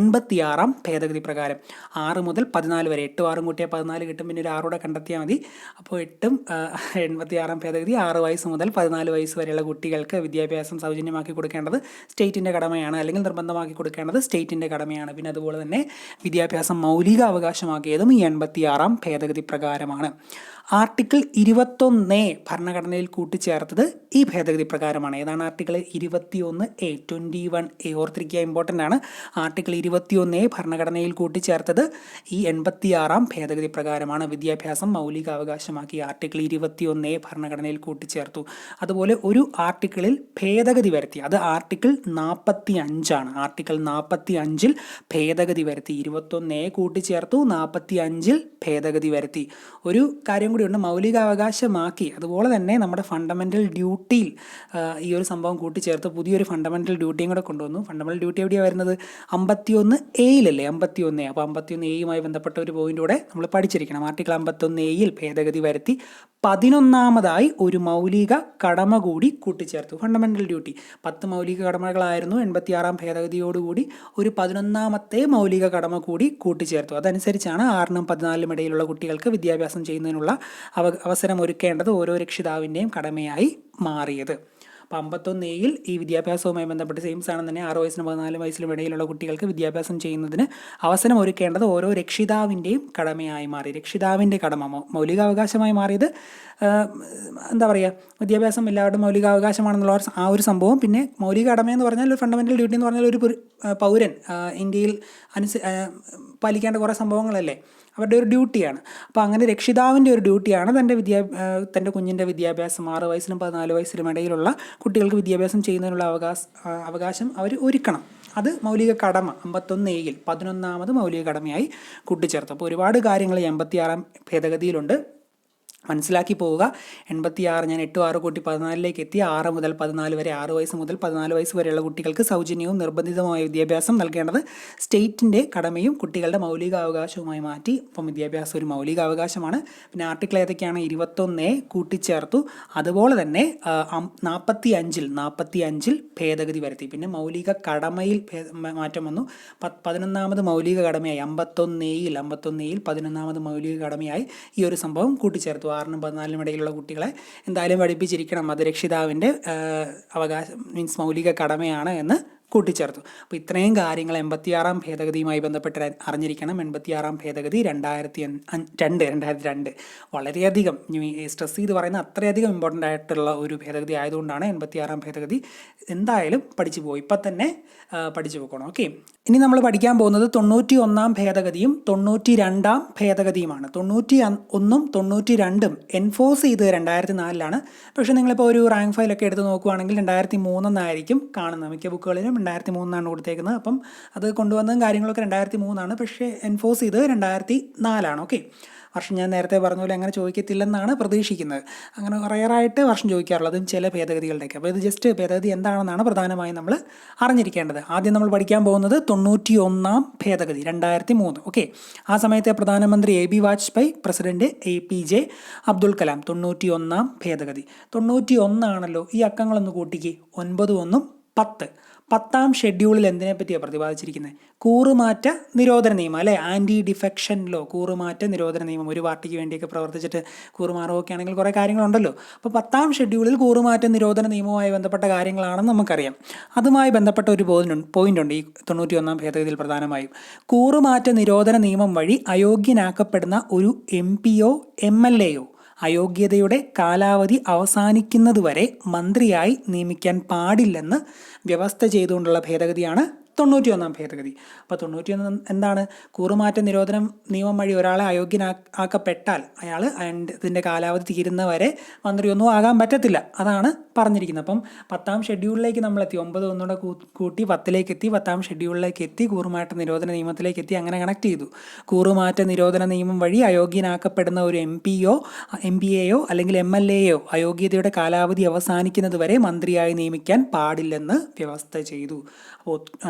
86-ാം ഭേദഗതി പ്രകാരം. 6 മുതൽ 14 വരെ 8 6 കൂട്ടിയാൽ 14 കിട്ടും. പിന്നെ ഒരു 6 കണ്ടെത്തിയാൽ മതി. അപ്പോൾ 8ഉം 86-ാം ഭേദഗതി 6 വയസ്സ് മുതൽ 14 വയസ്സ് വരെയുള്ള കുട്ടികൾക്ക് വിദ്യാഭ്യാസം സൗജന്യമാക്കി കൊടുക്കേണ്ടത് സ്റ്റേറ്റിൻ്റെ കടമയാണ്, അല്ലെങ്കിൽ നിർബന്ധമാക്കി കൊടുക്കേണ്ടത് സ്റ്റേറ്റിൻ്റെ കടമയാണ്. പിന്നെ അതുപോലെ തന്നെ വിദ്യാഭ്യാസം മൗലിക അവകാശമാക്കിയതും ഈ 86-ാം ഭേദഗതി പ്രകാരമാണ്. ആർട്ടിക്കിൾ 21A ഭരണഘടനയിൽ കൂട്ടിച്ചേർത്തത് ഈ ഭേദഗതി പ്രകാരമാണ്. ഏതാണ് ആർട്ടിക്കിൾ 21A? 21A ഓർത്തിരിക്കുക, ഇമ്പോർട്ടൻ്റ് ആണ്. ആർട്ടിക്കിൾ 21A ഭരണഘടനയിൽ കൂട്ടിച്ചേർത്തത് ഈ 86 86 ഭേദഗതി പ്രകാരമാണ് വിദ്യാഭ്യാസം മൗലിക അവകാശമാക്കി ആർട്ടിക്കിൾ 21A ഭരണഘടനയിൽ കൂട്ടിച്ചേർത്തു. അതുപോലെ ഒരു ആർട്ടിക്കിളിൽ ഭേദഗതി വരുത്തി, അത് ആർട്ടിക്കിൾ 45 ആർട്ടിക്കിൾ 45 ഭേദഗതി വരുത്തി. 21A കൂട്ടിച്ചേർത്തു, 45 ഭേദഗതി വരുത്തി. ഒരു കാര്യം കൂടിയുണ്ട്, മൗലിക അവകാശമാക്കി. അതുപോലെ തന്നെ നമ്മുടെ ഫണ്ടമെൻ്റൽ ഡ്യൂട്ടിയിൽ ഈ ഒരു സംഭവം കൂട്ടിച്ചേർത്ത് പുതിയൊരു ഫണ്ടമെൻ്റൽ ഡ്യൂട്ടിയും കൂടെ കൊണ്ടുവന്നു. ഫണ്ടമെൻ്റൽ ഡ്യൂട്ടി എവിടെയാണ് വരുന്നത്? 51A 51A. അപ്പോൾ 51A ബന്ധപ്പെട്ട ഒരു പോയിന്റ് കൂടെ നമ്മൾ പഠിച്ചിരിക്കണം. ആർട്ടിക്കിൾ 51A ഭേദഗതി വരുത്തി 11ാമതായി ഒരു മൗലിക കടമ കൂടി കൂട്ടിച്ചേർത്തു. ഫണ്ടമെൻ്റൽ ഡ്യൂട്ടി 10 മൗലിക കടമകളായിരുന്നു. 86 ഭേദഗതിയോടുകൂടി ഒരു 11ാമത്തെ മൗലിക കടമ കൂടി കൂട്ടിച്ചേർത്തു. അതനുസരിച്ചാണ് 6നും 14നും ഇടയിലുള്ള കുട്ടികൾക്ക് വിദ്യാഭ്യാസം ചെയ്യുന്നതിനുള്ള അവസരം ഒരുക്കേണ്ടത് ഓരോ രക്ഷിതാവിൻ്റെയും കടമയായി മാറിയത്. അപ്പോൾ 51A ഈ വിദ്യാഭ്യാസവുമായി ബന്ധപ്പെട്ട് സെയിം സാധനം തന്നെ 6 വയസ്സിനും 14 വയസ്സിലും ഇടയിലുള്ള കുട്ടികൾക്ക് വിദ്യാഭ്യാസം ചെയ്യുന്നതിന് അവസരം ഒരുക്കേണ്ടത് ഓരോ രക്ഷിതാവിൻ്റെയും കടമയായി മാറി. രക്ഷിതാവിൻ്റെ കടമ മൗലികാവകാശമായി മാറിയത് എന്താ പറയുക, വിദ്യാഭ്യാസം എല്ലാവരുടെ മൗലികാവകാശമാണെന്നുള്ള ആ ഒരു സംഭവം. പിന്നെ മൗലിക കടമയെന്ന് പറഞ്ഞാൽ ഒരു ഫണ്ടമെൻ്റൽ ഡ്യൂട്ടി എന്ന് പറഞ്ഞാൽ ഒരു പൗരൻ ഇന്ത്യയിൽ പാലിക്കേണ്ട കുറേ സംഭവങ്ങളല്ലേ, അവരുടെ ഒരു ഡ്യൂട്ടിയാണ്. അപ്പോൾ അങ്ങനെ രക്ഷിതാവിൻ്റെ ഒരു ഡ്യൂട്ടിയാണ് തൻ്റെ കുഞ്ഞിൻ്റെ വിദ്യാഭ്യാസം 6 വയസ്സിനും 14 വയസ്സിലും ഇടയിലുള്ള കുട്ടികൾക്ക് വിദ്യാഭ്യാസം ചെയ്യുന്നതിനുള്ള അവകാശം അവർ ഒരുക്കണം. അത് മൗലിക കടമ 51A 11ാമത് മൗലിക കടമയായി കൂട്ടിച്ചേർത്തു. അപ്പോൾ ഒരുപാട് കാര്യങ്ങൾ 86 ഭേദഗതിയിലുണ്ട്, മനസ്സിലാക്കി പോവുക. 86 ഞാൻ 8 6 കൂട്ടി 14ലേക്ക് എത്തി. 6 മുതൽ 14 വരെ, 6 വയസ്സ് മുതൽ 14 വയസ്സ് വരെയുള്ള കുട്ടികൾക്ക് സൗജന്യവും നിർബന്ധിതവുമായ വിദ്യാഭ്യാസം നൽകേണ്ടത് സ്റ്റേറ്റിൻ്റെ കടമയും കുട്ടികളുടെ മൗലികാവകാശവുമായി മാറ്റി. അപ്പം വിദ്യാഭ്യാസം ഒരു മൗലികാവകാശമാണ്. പിന്നെ ആർട്ടിക്കിൾ ഏതൊക്കെയാണ്? 21A കൂട്ടിച്ചേർത്തു. അതുപോലെ തന്നെ 45 ഭേദഗതി വരുത്തി. പിന്നെ മൗലിക കടമയിൽ മാറ്റം വന്നു. 11ാമത് മൗലിക കടമയായി 51A 11ാമത് മൗലിക കടമയായി ഈ ഒരു സംഭവം കൂട്ടിച്ചേർത്തു. 6നും 14നും ഇടയിലുള്ള കുട്ടികളെ എന്തായാലും പഠിപ്പിച്ചിരിക്കണം, അത് രക്ഷിതാവിൻ്റെ അവകാശം മീൻസ് മൗലിക കടമയാണ് എന്ന് കൂട്ടിച്ചേർത്തു. അപ്പോൾ ഇത്രയും കാര്യങ്ങൾ 86 ഭേദഗതിയുമായി ബന്ധപ്പെട്ട് അറിഞ്ഞിരിക്കണം. 86 ഭേദഗതി 2002 വളരെയധികം സ്ട്രെസ് ചെയ്ത് പറയുന്ന അത്രയധികം ഇമ്പോർട്ടൻ്റ് ആയിട്ടുള്ള ഒരു ഭേദഗതി ആയതുകൊണ്ടാണ് 86 ഭേദഗതി എന്തായാലും പഠിച്ചു പോകും. ഇപ്പം തന്നെ പഠിച്ചു പോകണം. ഓക്കെ, ഇനി നമ്മൾ പഠിക്കാൻ പോകുന്നത് 91 ഭേദഗതിയും 92 ഭേദഗതിയുമാണ്. 91 92 എൻഫോഴ്സ് ചെയ്ത് 2004 പക്ഷേ നിങ്ങളിപ്പോൾ ഒരു റാങ്ക് ഫയലൊക്കെ എടുത്ത് നോക്കുകയാണെങ്കിൽ 2003 കാണുന്നത്. മിക്ക ബുക്കുകളിലും 2003 കൊടുത്തേക്കുന്നത്. അപ്പം അത് കൊണ്ടുവന്നതും കാര്യങ്ങളൊക്കെ 2003 പക്ഷേ എൻഫോഴ്സ് ചെയ്ത് 2004. ഓക്കെ, വർഷം ഞാൻ നേരത്തെ പറഞ്ഞ പോലെ അങ്ങനെ ചോദിക്കത്തില്ലെന്നാണ് പ്രതീക്ഷിക്കുന്നത്. അങ്ങനെ റയറായിട്ട് വർഷം ചോദിക്കാറുള്ളത് ചില ഭേദഗതികളുടെയൊക്കെ. അപ്പോൾ ഇത് ജസ്റ്റ് ഭേദഗതി എന്താണെന്നാണ് പ്രധാനമായും നമ്മൾ അറിഞ്ഞിരിക്കേണ്ടത്. ആദ്യം നമ്മൾ പഠിക്കാൻ പോകുന്നത് 91 ഭേദഗതി 2003. ഓക്കെ, ആ സമയത്തെ പ്രധാനമന്ത്രി AB Vajpayee, president APJ Abdul Kalam. 91 ഭേദഗതി. 91 ആണല്ലോ, ഈ അക്കങ്ങളൊന്ന് കൂട്ടിക്ക്. 9 1 10. 10ാം ഷെഡ്യൂളിൽ എന്തിനെ പറ്റിയാണ് പ്രതിപാദിച്ചിരിക്കുന്നത്? കൂറുമാറ്റ നിരോധന നിയമം അല്ലേ, ആൻറ്റി ഡിഫെക്ഷൻ ലോ, കൂറുമാറ്റ നിരോധന നിയമം. ഒരു പാർട്ടിക്ക് വേണ്ടിയൊക്കെ പ്രവർത്തിച്ചിട്ട് കൂറുമാറുമൊക്കെ ആണെങ്കിൽ കുറേ കാര്യങ്ങളുണ്ടല്ലോ. അപ്പോൾ 10ാം ഷെഡ്യൂളിൽ കൂറുമാറ്റ നിരോധന നിയമവുമായി ബന്ധപ്പെട്ട കാര്യങ്ങളാണെന്ന് നമുക്കറിയാം. അതുമായി ബന്ധപ്പെട്ട ഒരു പോയിന്റ് ഉണ്ട് ഈ 91 ഭേദഗതിയിൽ പ്രധാനമായും. കൂറുമാറ്റ നിരോധന നിയമം വഴി അയോഗ്യനാക്കപ്പെടുന്ന ഒരു MPയോ MLAയോ അയോഗ്യതയുടെ കാലാവധി അവസാനിക്കുന്നതുവരെ മന്ത്രിയായി നിയമിക്കാൻ പാടില്ലെന്ന് വ്യവസ്ഥ ചെയ്തുകൊണ്ടുള്ള ഭേദഗതിയാണ് 91 ഭേദഗതി. അപ്പോൾ 91 എന്താണ്? കൂറുമാറ്റ നിരോധന നിയമം വഴി ഒരാളെ അയോഗ്യനാക്കപ്പെട്ടാൽ അയാൾ ഇതിൻ്റെ കാലാവധി തീരുന്നവരെ മന്ത്രിയൊന്നും ആകാൻ പറ്റത്തില്ല, അതാണ് പറഞ്ഞിരിക്കുന്നത്. അപ്പം 10ാം ഷെഡ്യൂളിലേക്ക് നമ്മളെത്തി. 9 ഒന്നുകൂടെ കൂട്ടി 10ലേക്ക് എത്തി. 10ാം ഷെഡ്യൂളിലേക്ക് എത്തി. കൂറുമാറ്റ നിരോധന നിയമത്തിലേക്ക് എത്തി. അങ്ങനെ കണക്ട് ചെയ്തു. കൂറുമാറ്റ നിരോധന നിയമം വഴി അയോഗ്യനാക്കപ്പെടുന്ന ഒരു MPയെയോ അല്ലെങ്കിൽ MLAയോ അയോഗ്യതയുടെ കാലാവധി അവസാനിക്കുന്നത് വരെ മന്ത്രിയായി നിയമിക്കാൻ പാടില്ലെന്ന് വ്യവസ്ഥ ചെയ്തു. അപ്പോൾ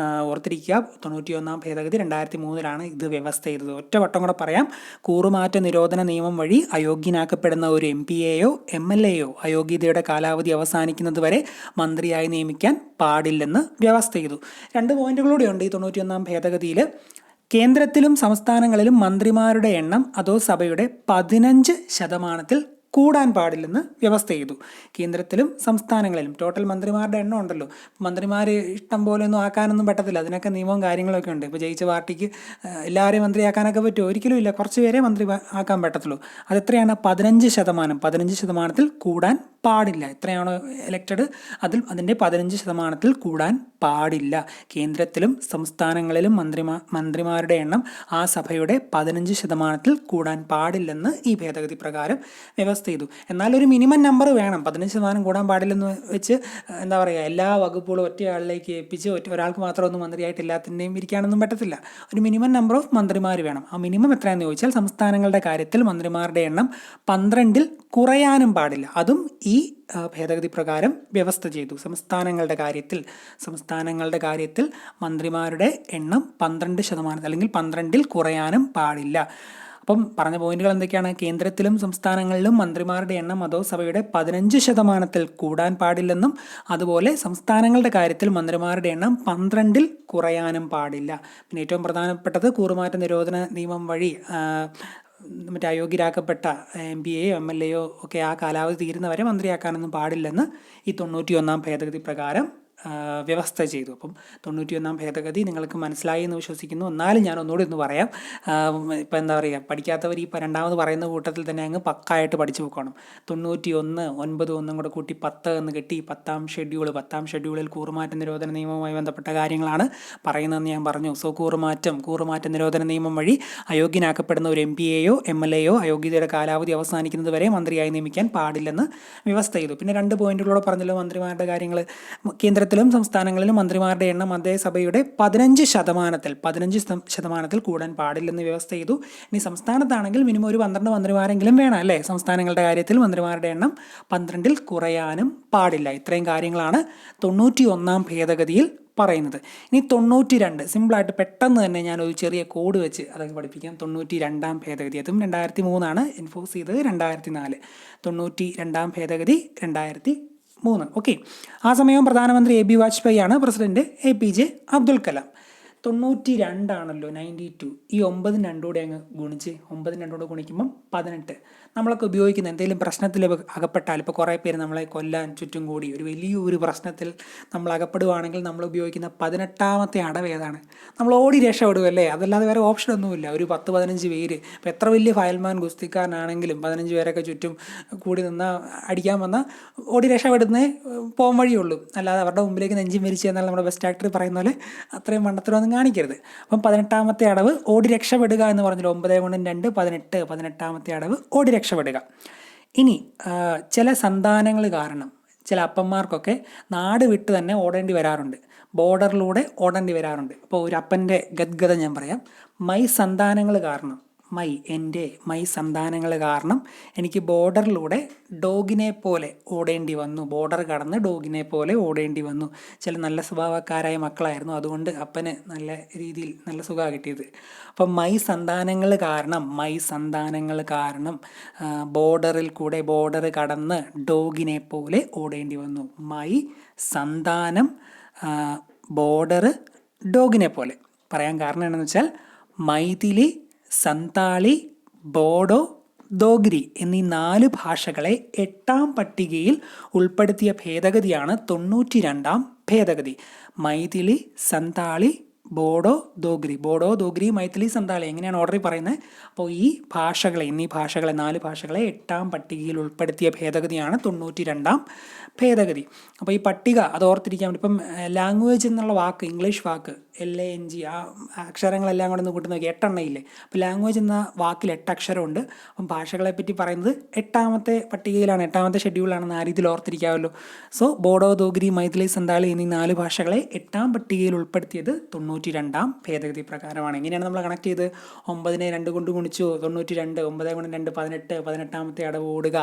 ഓർത്തിരിക്കുക, 91 ഭേദഗതി 2003 ഇത് വ്യവസ്ഥ ചെയ്തത്. ഒറ്റ വട്ടം കൂടെ പറയാം. കൂറുമാറ്റ നിരോധന നിയമം വഴി അയോഗ്യനാക്കപ്പെടുന്ന ഒരു MPയെയോ MLAയോ അയോഗ്യതയുടെ കാലാവധി അവസാനിക്കുന്നത് വരെ മന്ത്രിയായി നിയമിക്കാൻ പാടില്ലെന്ന് വ്യവസ്ഥ ചെയ്തു. 2 പോയിന്റുകളൂടെ ഉണ്ട് ഈ 91 ഭേദഗതിയിൽ. കേന്ദ്രത്തിലും സംസ്ഥാനങ്ങളിലും മന്ത്രിമാരുടെ എണ്ണം അതോ സഭയുടെ 15% കൂടാൻ പാടില്ലെന്ന് വ്യവസ്ഥ ചെയ്തു. കേന്ദ്രത്തിലും സംസ്ഥാനങ്ങളിലും ടോട്ടൽ മന്ത്രിമാരുടെ എണ്ണം ഉണ്ടല്ലോ, മന്ത്രിമാർ ഇഷ്ടം പോലെ ഒന്നും ആക്കാനൊന്നും പറ്റത്തില്ല. അതിനൊക്കെ നിയമവും കാര്യങ്ങളൊക്കെ ഉണ്ട്. ഇപ്പോൾ ജയിച്ച പാർട്ടിക്ക് എല്ലാവരെയും മന്ത്രിയാക്കാനൊക്കെ പറ്റുമോ? ഒരിക്കലും ഇല്ല. കുറച്ച് പേരെ മന്ത്രി ആക്കാൻ പറ്റത്തുള്ളൂ. അതെത്രയാണ്? 15%. 15%-ൽ കൂടാൻ പാടില്ല. എത്രയാണോ ഇലക്റ്റഡ് അതിൻ്റെ 15% കൂടാൻ പാടില്ല. കേന്ദ്രത്തിലും സംസ്ഥാനങ്ങളിലും മന്ത്രിമാരുടെ എണ്ണം ആ സഭയുടെ 15% കൂടാൻ പാടില്ലെന്ന് ഈ ഭേദഗതി പ്രകാരം വ്യവസ്ഥ ചെയ്തു. എന്നാൽ ഒരു മിനിമം നമ്പർ വേണം. 15% കൂടാൻ പാടില്ലെന്ന് വെച്ച് എന്താ പറയുക, എല്ലാ വകുപ്പുകളും ഒറ്റയാളിലേക്ക് ഏൽപ്പിച്ച് ഒരാൾക്ക് മാത്രം ഒന്നും മന്ത്രിയായിട്ട് എല്ലാത്തിൻ്റെയും ഇരിക്കാനൊന്നും പറ്റത്തില്ല. ഒരു മിനിമം നമ്പർ ഓഫ് മന്ത്രിമാർ വേണം. ആ മിനിമം എത്രയാണെന്ന് ചോദിച്ചാൽ സംസ്ഥാനങ്ങളുടെ കാര്യത്തിൽ മന്ത്രിമാരുടെ എണ്ണം 12-ൽ കുറയാനും പാടില്ല. അതും ഈ ഭേദഗതി പ്രകാരം വ്യവസ്ഥ ചെയ്തു. സംസ്ഥാനങ്ങളുടെ കാര്യത്തിൽ മന്ത്രിമാരുടെ എണ്ണം 12% അല്ലെങ്കിൽ 12-ൽ കുറയാനും പാടില്ല. അപ്പം പറഞ്ഞ പോയിന്റുകൾ എന്തൊക്കെയാണ്? കേന്ദ്രത്തിലും സംസ്ഥാനങ്ങളിലും മന്ത്രിമാരുടെ എണ്ണം അധോസഭയുടെ 15% കൂടാൻ പാടില്ലെന്നും അതുപോലെ സംസ്ഥാനങ്ങളുടെ കാര്യത്തിൽ മന്ത്രിമാരുടെ എണ്ണം 12-ൽ കുറയാനും പാടില്ല. പിന്നെ ഏറ്റവും പ്രധാനപ്പെട്ടത് കൂറുമാറ്റ നിരോധന നിയമം വഴി മറ്റേ അയോഗ്യരാക്കപ്പെട്ട MPയെയോ MLAയോ ഒക്കെ ആ കാലാവധി തീരുന്നവരെ മന്ത്രിയാക്കാനൊന്നും പാടില്ലെന്ന് ഈ 91-ാം ഭേദഗതി പ്രകാരം വ്യവസ്ഥ ചെയ്തു. അപ്പം 91-ാം ഭേദഗതി നിങ്ങൾക്ക് മനസ്സിലായി എന്ന് വിശ്വസിക്കുന്നു. എന്നാലും ഞാൻ ഒന്നുകൂടി ഒന്ന് പറയാം. ഇപ്പം എന്താ പറയുക, പഠിക്കാത്തവർ ഈ രണ്ടാമത് പറയുന്ന കൂട്ടത്തിൽ തന്നെ അങ്ങ് പക്കായിട്ട് പഠിച്ചു വെക്കണം. 91, 9 ഒന്നും കൂടെ കൂട്ടി 10 എന്ന് കെട്ടി 10-ാം ഷെഡ്യൂളിൽ കൂറുമാറ്റ നിരോധന നിയമവുമായി ബന്ധപ്പെട്ട കാര്യങ്ങളാണ് പറയുന്നതെന്ന് ഞാൻ പറഞ്ഞു. സോ കൂറുമാറ്റ നിരോധന നിയമം വഴി അയോഗ്യനാക്കപ്പെടുന്ന ഒരു MPയെയോ MLAയോ അയോഗ്യതയുടെ കാലാവധി അവസാനിക്കുന്നത് വരെ മന്ത്രിയായി നിയമിക്കാൻ പാടില്ലെന്ന് വ്യവസ്ഥ ചെയ്തു. പിന്നെ 2 പോയിന്റുകളോടെ പറഞ്ഞല്ലോ മന്ത്രിമാരുടെ കാര്യങ്ങൾ. കേന്ദ്രത്തിലും സംസ്ഥാനങ്ങളിലും മന്ത്രിമാരുടെ എണ്ണം അതേസഭയുടെ 15% കൂടാൻ പാടില്ലെന്ന് വ്യവസ്ഥ ചെയ്തു. ഇനി സംസ്ഥാനത്താണെങ്കിൽ മിനിമം ഒരു 12 മന്ത്രിമാരെങ്കിലും വേണം അല്ലേ? സംസ്ഥാനങ്ങളുടെ കാര്യത്തിൽ മന്ത്രിമാരുടെ എണ്ണം 12-ൽ കുറയാനും പാടില്ല. ഇത്രയും കാര്യങ്ങളാണ് 91-ാം ഭേദഗതിയിൽ പറയുന്നത്. ഇനി 92, സിമ്പിളായിട്ട് പെട്ടെന്ന് തന്നെ ഞാനൊരു ചെറിയ കോഡ് വെച്ച് അതൊക്കെ പഠിപ്പിക്കാം. 92-ാം ഭേദഗതി, അതും 2003 എൻഫോഴ്സ് ചെയ്തത് 2004. 92-ാം ഭേദഗതി 2003. ഓക്കെ. ആ സമയം പ്രധാനമന്ത്രി AB വാജ്പേയി ആണ്, പ്രസിഡന്റ് APJ അബ്ദുൽ കലാം. 92 92. ഈ 9 2 അങ്ങ് ഗുണിച്ച് 9 2 ഗുണിക്കുമ്പം 18. നമ്മളൊക്കെ ഉപയോഗിക്കുന്ന എന്തെങ്കിലും പ്രശ്നത്തിൽ അകപ്പെട്ടാൽ, ഇപ്പോൾ കുറേ പേര് നമ്മളെ കൊല്ലാൻ ചുറ്റും കൂടി ഒരു വലിയൊരു പ്രശ്നത്തിൽ നമ്മൾ അകപ്പെടുവാണെങ്കിൽ നമ്മൾ ഉപയോഗിക്കുന്ന 18-ാമത്തെ അടവ് ഏതാണ്? നമ്മൾ ഓടി രക്ഷപ്പെടുമല്ലേ? അതല്ലാതെ വേറെ ഓപ്ഷൻ ഒന്നുമില്ല. ഒരു 10-15 പേര്, ഇപ്പോൾ എത്ര വലിയ ഫയൽമാൻ ഗുസ്തിക്കാരനാണെങ്കിലും 15 പേരൊക്കെ ചുറ്റും കൂടി നിന്നാൽ അടിക്കാൻ വന്നാൽ ഓടി രക്ഷപ്പെടുന്നേ പോകാൻ വഴിയുള്ളൂ. അല്ലാതെ അവരുടെ മുമ്പിലേക്ക് നെഞ്ചും മരിച്ചു എന്നാൽ നമ്മുടെ ബെസ്റ്റ് ആക്ടർ പറയുന്ന പോലെ അത്രയും മണ്ടത്തരമൊന്നും കാണിക്കരുത്. അപ്പം 18-ാമത്തെ അടവ് ഓടി രക്ഷപ്പെടുക എന്ന് പറഞ്ഞാൽ 9 × 2 18. 18-ാമത്തെ അടവ് ഓടി രക്ഷപ്പെടുക. ഇനി ചില സന്താനങ്ങൾ കാരണം ചില അപ്പന്മാർക്കൊക്കെ നാട് വിട്ട് തന്നെ ഓടേണ്ടി വരാറുണ്ട്, ബോർഡറിലൂടെ ഓടേണ്ടി വരാറുണ്ട്. അപ്പോൾ ഒരു അപ്പൻ്റെ ഗദ്ഗത ഞാൻ പറയാം. മൈ സന്താനങ്ങൾ കാരണം എനിക്ക് ബോർഡറിലൂടെ ഡോഗിനെ പോലെ ഓടേണ്ടി വന്നു. ബോർഡർ കടന്ന് ഡോഗിനെ പോലെ ഓടേണ്ടി വന്നു. ചില നല്ല സ്വഭാവക്കാരായ മക്കളായിരുന്നു, അതുകൊണ്ട് അപ്പന് നല്ല രീതിയിൽ നല്ല സുഖമാണ് കിട്ടിയത്. അപ്പം മൈ സന്താനങ്ങൾ കാരണം ബോർഡർ കടന്ന് ഡോഗിനെ പോലെ ഓടേണ്ടി വന്നു. മൈ സന്താനം ബോർഡർ ഡോഗിനെ പോലെ. പറയാൻ കാരണം എന്താണെന്ന് വെച്ചാൽ മൈഥിലി, സന്താളി, ബോഡോ, ദോഗ്രി എന്നീ 4 ഭാഷകളെ 8-ാം പട്ടികയിൽ ഉൾപ്പെടുത്തിയ ഭേദഗതിയാണ് 92-ാം ഭേദഗതി. മൈഥിലി, സന്താളി, ബോഡോ, ദോഗ്രി, മൈഥിലി, സന്താളി എങ്ങനെയാണ് ഓർഡറിൽ പറയുന്നത്? അപ്പോൾ ഈ ഭാഷകളെ 4 ഭാഷകളെ 8-ാം പട്ടികയിൽ ഉൾപ്പെടുത്തിയ ഭേദഗതിയാണ് 92-ാം ഭേദഗതി. അപ്പോൾ ഈ പട്ടിക അത് ഓർത്തിരിക്കാൻ വേണ്ടി, ഇപ്പം ലാംഗ്വേജ് എന്നുള്ള വാക്ക്, ഇംഗ്ലീഷ് വാക്ക് LANG, ആ അക്ഷരങ്ങളെല്ലാം കൂടെ ഒന്ന് കൂട്ടി നോക്കി 8 എണ്ണം ഇല്ലേ? അപ്പോൾ ലാംഗ്വേജ് എന്ന വാക്കിൽ 8 അക്ഷരമുണ്ട്. അപ്പം ഭാഷകളെ പറ്റി പറയുന്നത് 8-ാമത്തെ പട്ടികയിലാണ്, 8-ാമത്തെ ഷെഡ്യൂളാണെന്ന് ആ രീതിയിൽ ഓർത്തിരിക്കാമല്ലോ. സോ ബോഡോ, ദോഗ്രി, മൈഥിലി, സന്താളി എന്നീ 4 ഭാഷകളെ 8-ാം പട്ടികയിൽ ഉൾപ്പെടുത്തിയത് 92-ാം ഭേദഗതി പ്രകാരമാണ്. എങ്ങനെയാണ് നമ്മൾ കണക്ട് ചെയ്ത്? 9-നെ 2 കൊണ്ട് ഗുണിച്ചു 92, 9 × 2 18. 18-ാമത്തെ അടവ് ഓടുക.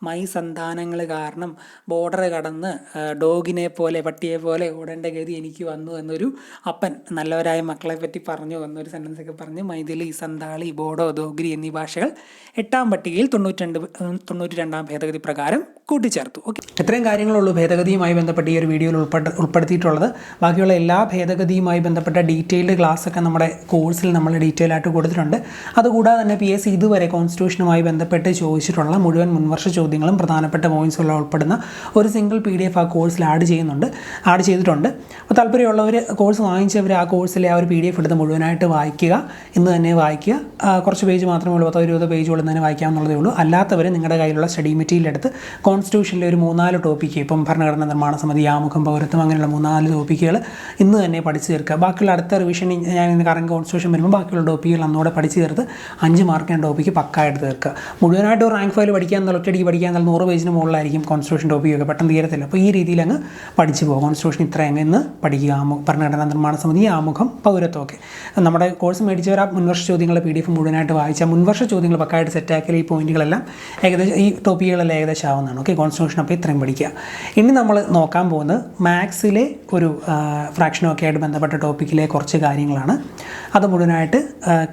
മൈ സന്താനങ്ങൾ കാരണം ബോർഡർ കടന്ന് ഡോഗിനെ പോലെ, പട്ടിയെ പോലെ ഓടേണ്ട ഗതി എനിക്ക് വന്നു എന്നൊരു അപ്പൻ നല്ലവരായ മക്കളെ പറ്റി പറഞ്ഞു എന്നൊരു സെൻറ്റൻസ് ഒക്കെ പറഞ്ഞ് മൈഥിലി, സന്താളി, ബോഡോ, ദോഗ്രി എന്നീ ഭാഷകൾ 8-ാം പട്ടികയിൽ 92-ാം ഭേദഗതി പ്രകാരം കൂട്ടിച്ചേർത്തു. ഓക്കെ, ഇത്രയും കാര്യങ്ങളുള്ളൂ ഭേദഗതിയുമായി ബന്ധപ്പെട്ട് ഈ ഒരു വീഡിയോയിൽ ഉൾപ്പെടുത്തിയിട്ടുള്ളത്. ബാക്കിയുള്ള എല്ലാ ഭേദഗതിയുമായി ബന്ധപ്പെട്ട ഡീറ്റെയിൽഡ് ക്ലാസ് ഒക്കെ നമ്മുടെ കോഴ്സിൽ നമ്മൾ ഡീറ്റെയിൽ ആയിട്ട് കൊടുത്തിട്ടുണ്ട്. അതുകൂടാതെ തന്നെ PSC ഇതുവരെ കോൺസ്റ്റിറ്റ്യൂഷനുമായി ബന്ധപ്പെട്ട് ചോദിച്ചിട്ടുള്ള മുഴുവൻ മുൻവർഷ ചോദ്യങ്ങളും പ്രധാനപ്പെട്ട പോയിന്റ്സുകൾ ഉൾപ്പെടുന്ന ഒരു സിംഗിൾ PDF ആ കോഴ്സിൽ ആഡ് ചെയ്തിട്ടുണ്ട്. അപ്പോൾ താല്പര്യമുള്ളവർ, കോഴ്സ് വാങ്ങിച്ചവർ വായിക്കാവുന്നവർ ആ കോഴ്സിലെ ആ ഒരു PDF എടുത്ത് മുഴുവനായിട്ട് വായിക്കുക, ഇന്ന് തന്നെ വായിക്കുക. കുറച്ച് പേജ് മാത്രമേ ഉള്ളൂ, 10-20 പേജുകൾ തന്നെ വായിക്കാവുന്നതേ ഉള്ളൂ. അല്ലാത്തവർ നിങ്ങളുടെ കയ്യിലുള്ള സ്റ്റഡി മെറ്റീരിയൽ എടുത്ത് കോൺസ്റ്റിറ്റ്യൂഷനിലെ ഒരു 3-4 ടോപ്പിക്ക്, ഇപ്പം ഭരണഘടന നിർമ്മാണ സമിതി, ആമുഖം, പൗരത്വം, അങ്ങനെയുള്ള 3-4 ടോപ്പിക്കുകൾ ഇന്ന് തന്നെ പഠിച്ചു തീർക്കുക. ബാക്കിയുള്ള അടുത്ത റിവിഷൻ ഞാൻ ഇന്ന് കറണ്ട് കോൺസ്റ്റിറ്റ്യൂഷൻ വരുമ്പോൾ ബാക്കിയുള്ള ടോപ്പിക്കുകൾ അന്നോടെ പഠിച്ച് തീർത്ത് 5 മാർക്കിൻ്റെ ടോപ്പിക്ക് പക്കായിട്ട് തീർക്കുക. മുഴുവനായിട്ട് റാങ്ക് ഫയൽ പഠിക്കാൻ, ഒറ്റയടിക്ക് പഠിക്കാൻ 100 പേജിന് മുകളിലായിരിക്കും കോൺസ്റ്റിറ്റ്യൂഷൻ ടോപ്പിക്കൊക്കെ, പെട്ടെന്ന് തീരത്തില്ല. അപ്പോൾ ഈ രീതിയിൽ അങ്ങ് പഠിച്ചു പോകും. കോൺസ്റ്റിറ്റ്യൂഷൻ ഇത്ര അങ്ങ് ഇന്ന് പഠിക്കുക. ഭരണഘടനാ നിർമ്മാണ സമിതി, ആമുഖം, പൗരത്വമൊക്കെ നമ്മുടെ കോഴ്സ് മേടിച്ചവർ ആ മുൻവർഷ ചോദ്യങ്ങളുടെ PDF മുഴുവനായിട്ട് വായിച്ചാൽ മുൻവർഷ ചോദ്യങ്ങൾ പക്കായിട്ട് സെറ്റാക്കിയാൽ ഈ പോയിന്റുകളെല്ലാം ഏകദേശം, ഈ ടോപ്പിക്കുകളെല്ലാം ഏകദേശം ആവുന്നതാണ്. ഓക്കെ, കോൺസ്റ്റിറ്റ്യൂഷൻ അപ്പോൾ ഇത്രയും പഠിക്കുക. ഇനി നമ്മൾ നോക്കാൻ പോകുന്നത് മാത്സിലെ ഒരു ഫ്രാക്ഷനൊക്കെ ആയിട്ട് ബന്ധപ്പെട്ട ടോപ്പിക്കിലെ കുറച്ച് കാര്യങ്ങളാണ്. അത് മുഴുവനായിട്ട്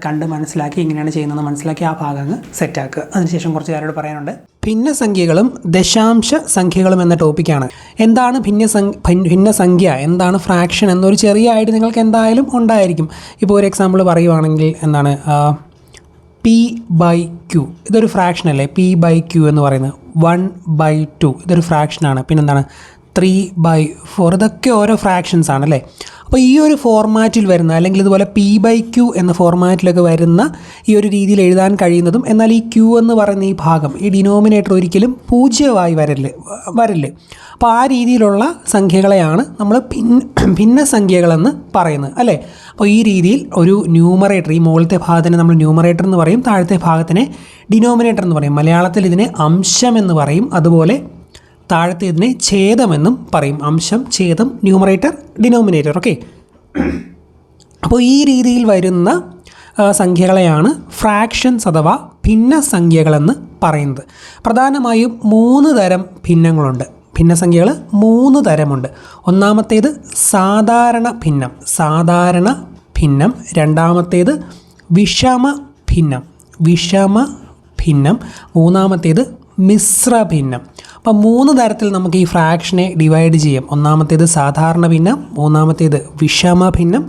കണ്ട് മനസ്സിലാക്കി എങ്ങനെയാണ് ചെയ്യുന്നതെന്ന് മനസ്സിലാക്കി ആ ഭാഗം അങ്ങ് സെറ്റാക്കുക. അതിനുശേഷം കുറച്ച് കാര്യങ്ങൾ പറയാനുണ്ട്. ഭിന്നസംഖ്യകളും ദശാംശ സംഖ്യകളും എന്ന ടോപ്പിക്കാണ്. എന്താണ് ഭിന്നസംഖ്യ, എന്താണ് ഫ്രാക്ഷൻ എന്നൊരു ചെറിയ ഐഡിയ നിങ്ങൾക്ക് എന്തായാലും ഉണ്ടായിരിക്കും. ഇപ്പോൾ ഒരു എക്സാമ്പിൾ പറയുവാണെങ്കിൽ എന്താണ് P/Q, ഇതൊരു ഫ്രാക്ഷൻ അല്ലേ? P/Q എന്ന് പറയുന്നത് 1/2, ഇതൊരു ഫ്രാക്ഷനാണ്. പിന്നെന്താണ് 3/4, ഇതൊക്കെ ഓരോ ഫ്രാക്ഷൻസ് ആണല്ലേ. അപ്പോൾ ഈ ഒരു ഫോർമാറ്റിൽ വരുന്ന, അല്ലെങ്കിൽ ഇതുപോലെ P/Q എന്ന ഫോർമാറ്റിലൊക്കെ വരുന്ന ഈ ഒരു രീതിയിൽ എഴുതാൻ കഴിയുന്നതും, എന്നാൽ ഈ Q എന്ന് പറയുന്ന ഈ ഭാഗം, ഈ ഡിനോമിനേറ്റർ ഒരിക്കലും 0 വരില്ല. അപ്പോൾ ആ രീതിയിലുള്ള സംഖ്യകളെയാണ് നമ്മൾ ഭിന്നസംഖ്യകളെന്ന് പറയുന്നത് അല്ലേ. അപ്പോൾ ഈ രീതിയിൽ ഒരു ന്യൂമറേറ്റർ, ഈ മുകളിലത്തെ ഭാഗത്തിനെ നമ്മൾ ന്യൂമറേറ്റർ എന്ന് പറയും, താഴത്തെ ഭാഗത്തിനെ ഡിനോമിനേറ്റർ എന്ന് പറയും. മലയാളത്തിൽ ഇതിനെ അംശം എന്ന് പറയും, അതുപോലെ താഴത്തെ ഇതിനെ ഛേദമെന്നും പറയും. അംശം, ഛേദം, ന്യൂമറേറ്റർ, ഡിനോമിനേറ്റർ. ഓക്കെ, അപ്പോൾ ഈ രീതിയിൽ വരുന്ന സംഖ്യകളെയാണ് ഫ്രാക്ഷൻസ് അഥവാ ഭിന്നസംഖ്യകളെന്ന് പറയുന്നത്. പ്രധാനമായും 3 തരം ഭിന്നങ്ങളുണ്ട്. ഭിന്നസംഖ്യകൾ 3 തരമുണ്ട്. ഒന്നാമത്തേത് സാധാരണ ഭിന്നം, രണ്ടാമത്തേത് വിഷമ ഭിന്നം, മൂന്നാമത്തേത് മിശ്ര ഭിന്നം. അപ്പോൾ 3 തരത്തിൽ നമുക്ക് ഈ ഫ്രാക്ഷനെ ഡിവൈഡ് ചെയ്യാം. ഒന്നാമത്തേത് സാധാരണ ഭിന്നം, മൂന്നാമത്തേത് വിഷമ ഭിന്നം,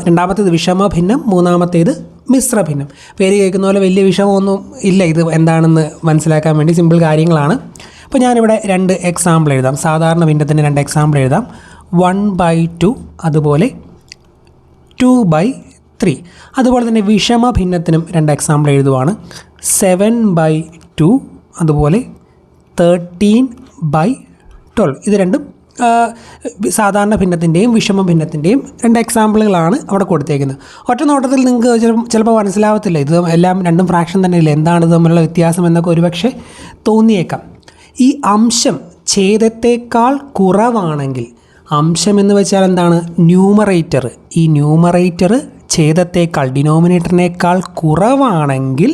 രണ്ടാമത്തേത് വിഷമ ഭിന്നം, മൂന്നാമത്തേത് മിശ്ര ഭിന്നം. പേര് കേൾക്കുന്ന പോലെ വലിയ വിഷമമൊന്നും ഇല്ല, ഇത് എന്താണെന്ന് മനസ്സിലാക്കാൻ വേണ്ടി സിമ്പിൾ കാര്യങ്ങളാണ്. അപ്പോൾ ഞാനിവിടെ 2 എക്സാമ്പിൾ എഴുതാം. സാധാരണ ഭിന്നത്തിന് 2 എക്സാമ്പിൾ എഴുതാം. 1/2, അതുപോലെ 2/3. അതുപോലെ തന്നെ വിഷമ ഭിന്നത്തിനും 2 എക്സാമ്പിൾ എഴുതുവാണ്. 7/2, അതുപോലെ 13/12. ഇത് രണ്ടും സാധാരണ ഭിന്നത്തിൻ്റെയും വിഷമ ഭിന്നത്തിൻ്റെയും 2 എക്സാമ്പിളുകളാണ് അവിടെ കൊടുത്തേക്കുന്നത്. ഒറ്റ നോട്ടത്തിൽ നിങ്ങൾക്ക് ചിലപ്പോൾ മനസ്സിലാവത്തില്ല, ഇത് എല്ലാം രണ്ടും ഫ്രാക്ഷൻ തന്നെയില്ല, എന്താണ് തമ്മിലുള്ള വ്യത്യാസം എന്നൊക്കെ ഒരുപക്ഷെ തോന്നിയേക്കാം. ഈ അംശം ഛേദത്തേക്കാൾ കുറവാണെങ്കിൽ, അംശം എന്ന് വെച്ചാൽ എന്താണ്? ന്യൂമറേറ്റർ. ഈ ന്യൂമറേറ്റർ ഛേദത്തേക്കാൾ, ഡിനോമിനേറ്ററിനേക്കാൾ കുറവാണെങ്കിൽ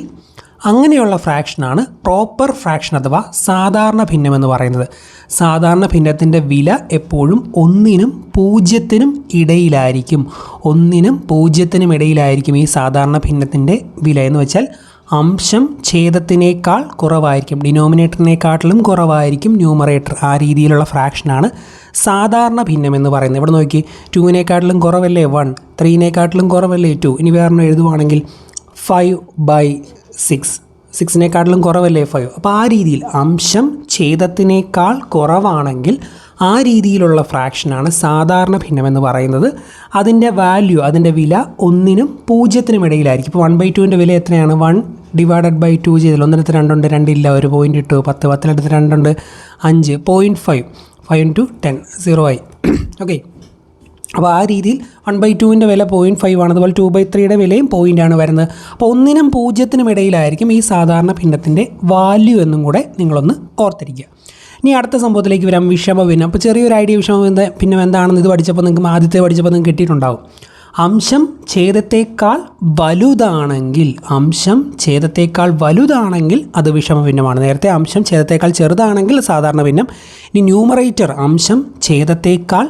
അങ്ങനെയുള്ള ഫ്രാക്ഷനാണ് പ്രോപ്പർ ഫ്രാക്ഷൻ അഥവാ സാധാരണ ഭിന്നം എന്ന് പറയുന്നത്. സാധാരണ ഭിന്നത്തിൻ്റെ വില എപ്പോഴും 1നും 0നും ഇടയിലായിരിക്കും. 1നും 0നും ഇടയിലായിരിക്കും ഈ സാധാരണ ഭിന്നത്തിൻ്റെ വില. എന്ന് വെച്ചാൽ അംശം ഛേദത്തിനേക്കാൾ കുറവായിരിക്കും, ഡിനോമിനേറ്ററിനേക്കാട്ടിലും കുറവായിരിക്കും ന്യൂമറേറ്റർ. ആ രീതിയിലുള്ള ഫ്രാക്ഷനാണ് സാധാരണ ഭിന്നം എന്ന് പറയുന്നത്. ഇവിടെ നോക്കി, 2-നേക്കാട്ടിലും കുറവല്ലേ 1, 3-നേക്കാട്ടിലും കുറവല്ലേ 2. ഇനി വേറൊന്നും എഴുതുവാണെങ്കിൽ 5/6, 6-നേക്കാട്ടിലും കുറവല്ലേ 5. അപ്പോൾ ആ രീതിയിൽ അംശം ഛേദത്തിനേക്കാൾ കുറവാണെങ്കിൽ ആ രീതിയിലുള്ള ഫ്രാക്ഷനാണ് സാധാരണ ഭിന്നം എന്ന് പറയുന്നത്. അതിൻ്റെ വാല്യൂ, അതിൻ്റെ വില 1നും 0നും ഇടയിലായിരിക്കും. ഇപ്പോൾ 1/2ൻ്റെ വില എത്രയാണ്? 1/2 ചെയ്താൽ 1-ന് 2 ഉണ്ട്, 2 ഇല്ല, 1 പോയിൻ്റ് ഇട്ടു. 10, 10-ന് 2 ഉണ്ട്, 5, 0.5, 5 × 10, 0 ആയി. ഓക്കെ, അപ്പോൾ ആ രീതിയിൽ 1/2ൻ്റെ വില 0.5 ആണ്. അതുപോലെ 2/3യുടെ വിലയും പോയിൻ്റാണ് വരുന്നത്. അപ്പോൾ 1നും 0നും ഇടയിലായിരിക്കും ഈ സാധാരണ ഭിന്നത്തിൻ്റെ വാല്യൂ എന്നും കൂടെ നിങ്ങളൊന്ന് ഓർത്തിരിക്കുക. ഇനി അടുത്ത സംഭവത്തിലേക്ക് വരാം, വിഷമ ഭിന്നം. അപ്പോൾ ചെറിയൊരു ഐഡിയ വിഷമ ഭിന്നം എന്താണെന്ന് ഇത് പഠിച്ചപ്പോൾ നിങ്ങൾക്ക് ആദ്യത്തെ പഠിച്ചപ്പോൾ നിങ്ങൾക്ക് കിട്ടിയിട്ടുണ്ടാവും. അംശം ഛേദത്തേക്കാൾ വലുതാണെങ്കിൽ അത് വിഷമ ഭിന്നമാണ്. നേരത്തെ അംശം ഛേദത്തേക്കാൾ ചെറുതാണെങ്കിൽ സാധാരണ ഭിന്നം. ഇനി ന്യൂമറേറ്റർ അംശം ഛേദത്തേക്കാൾ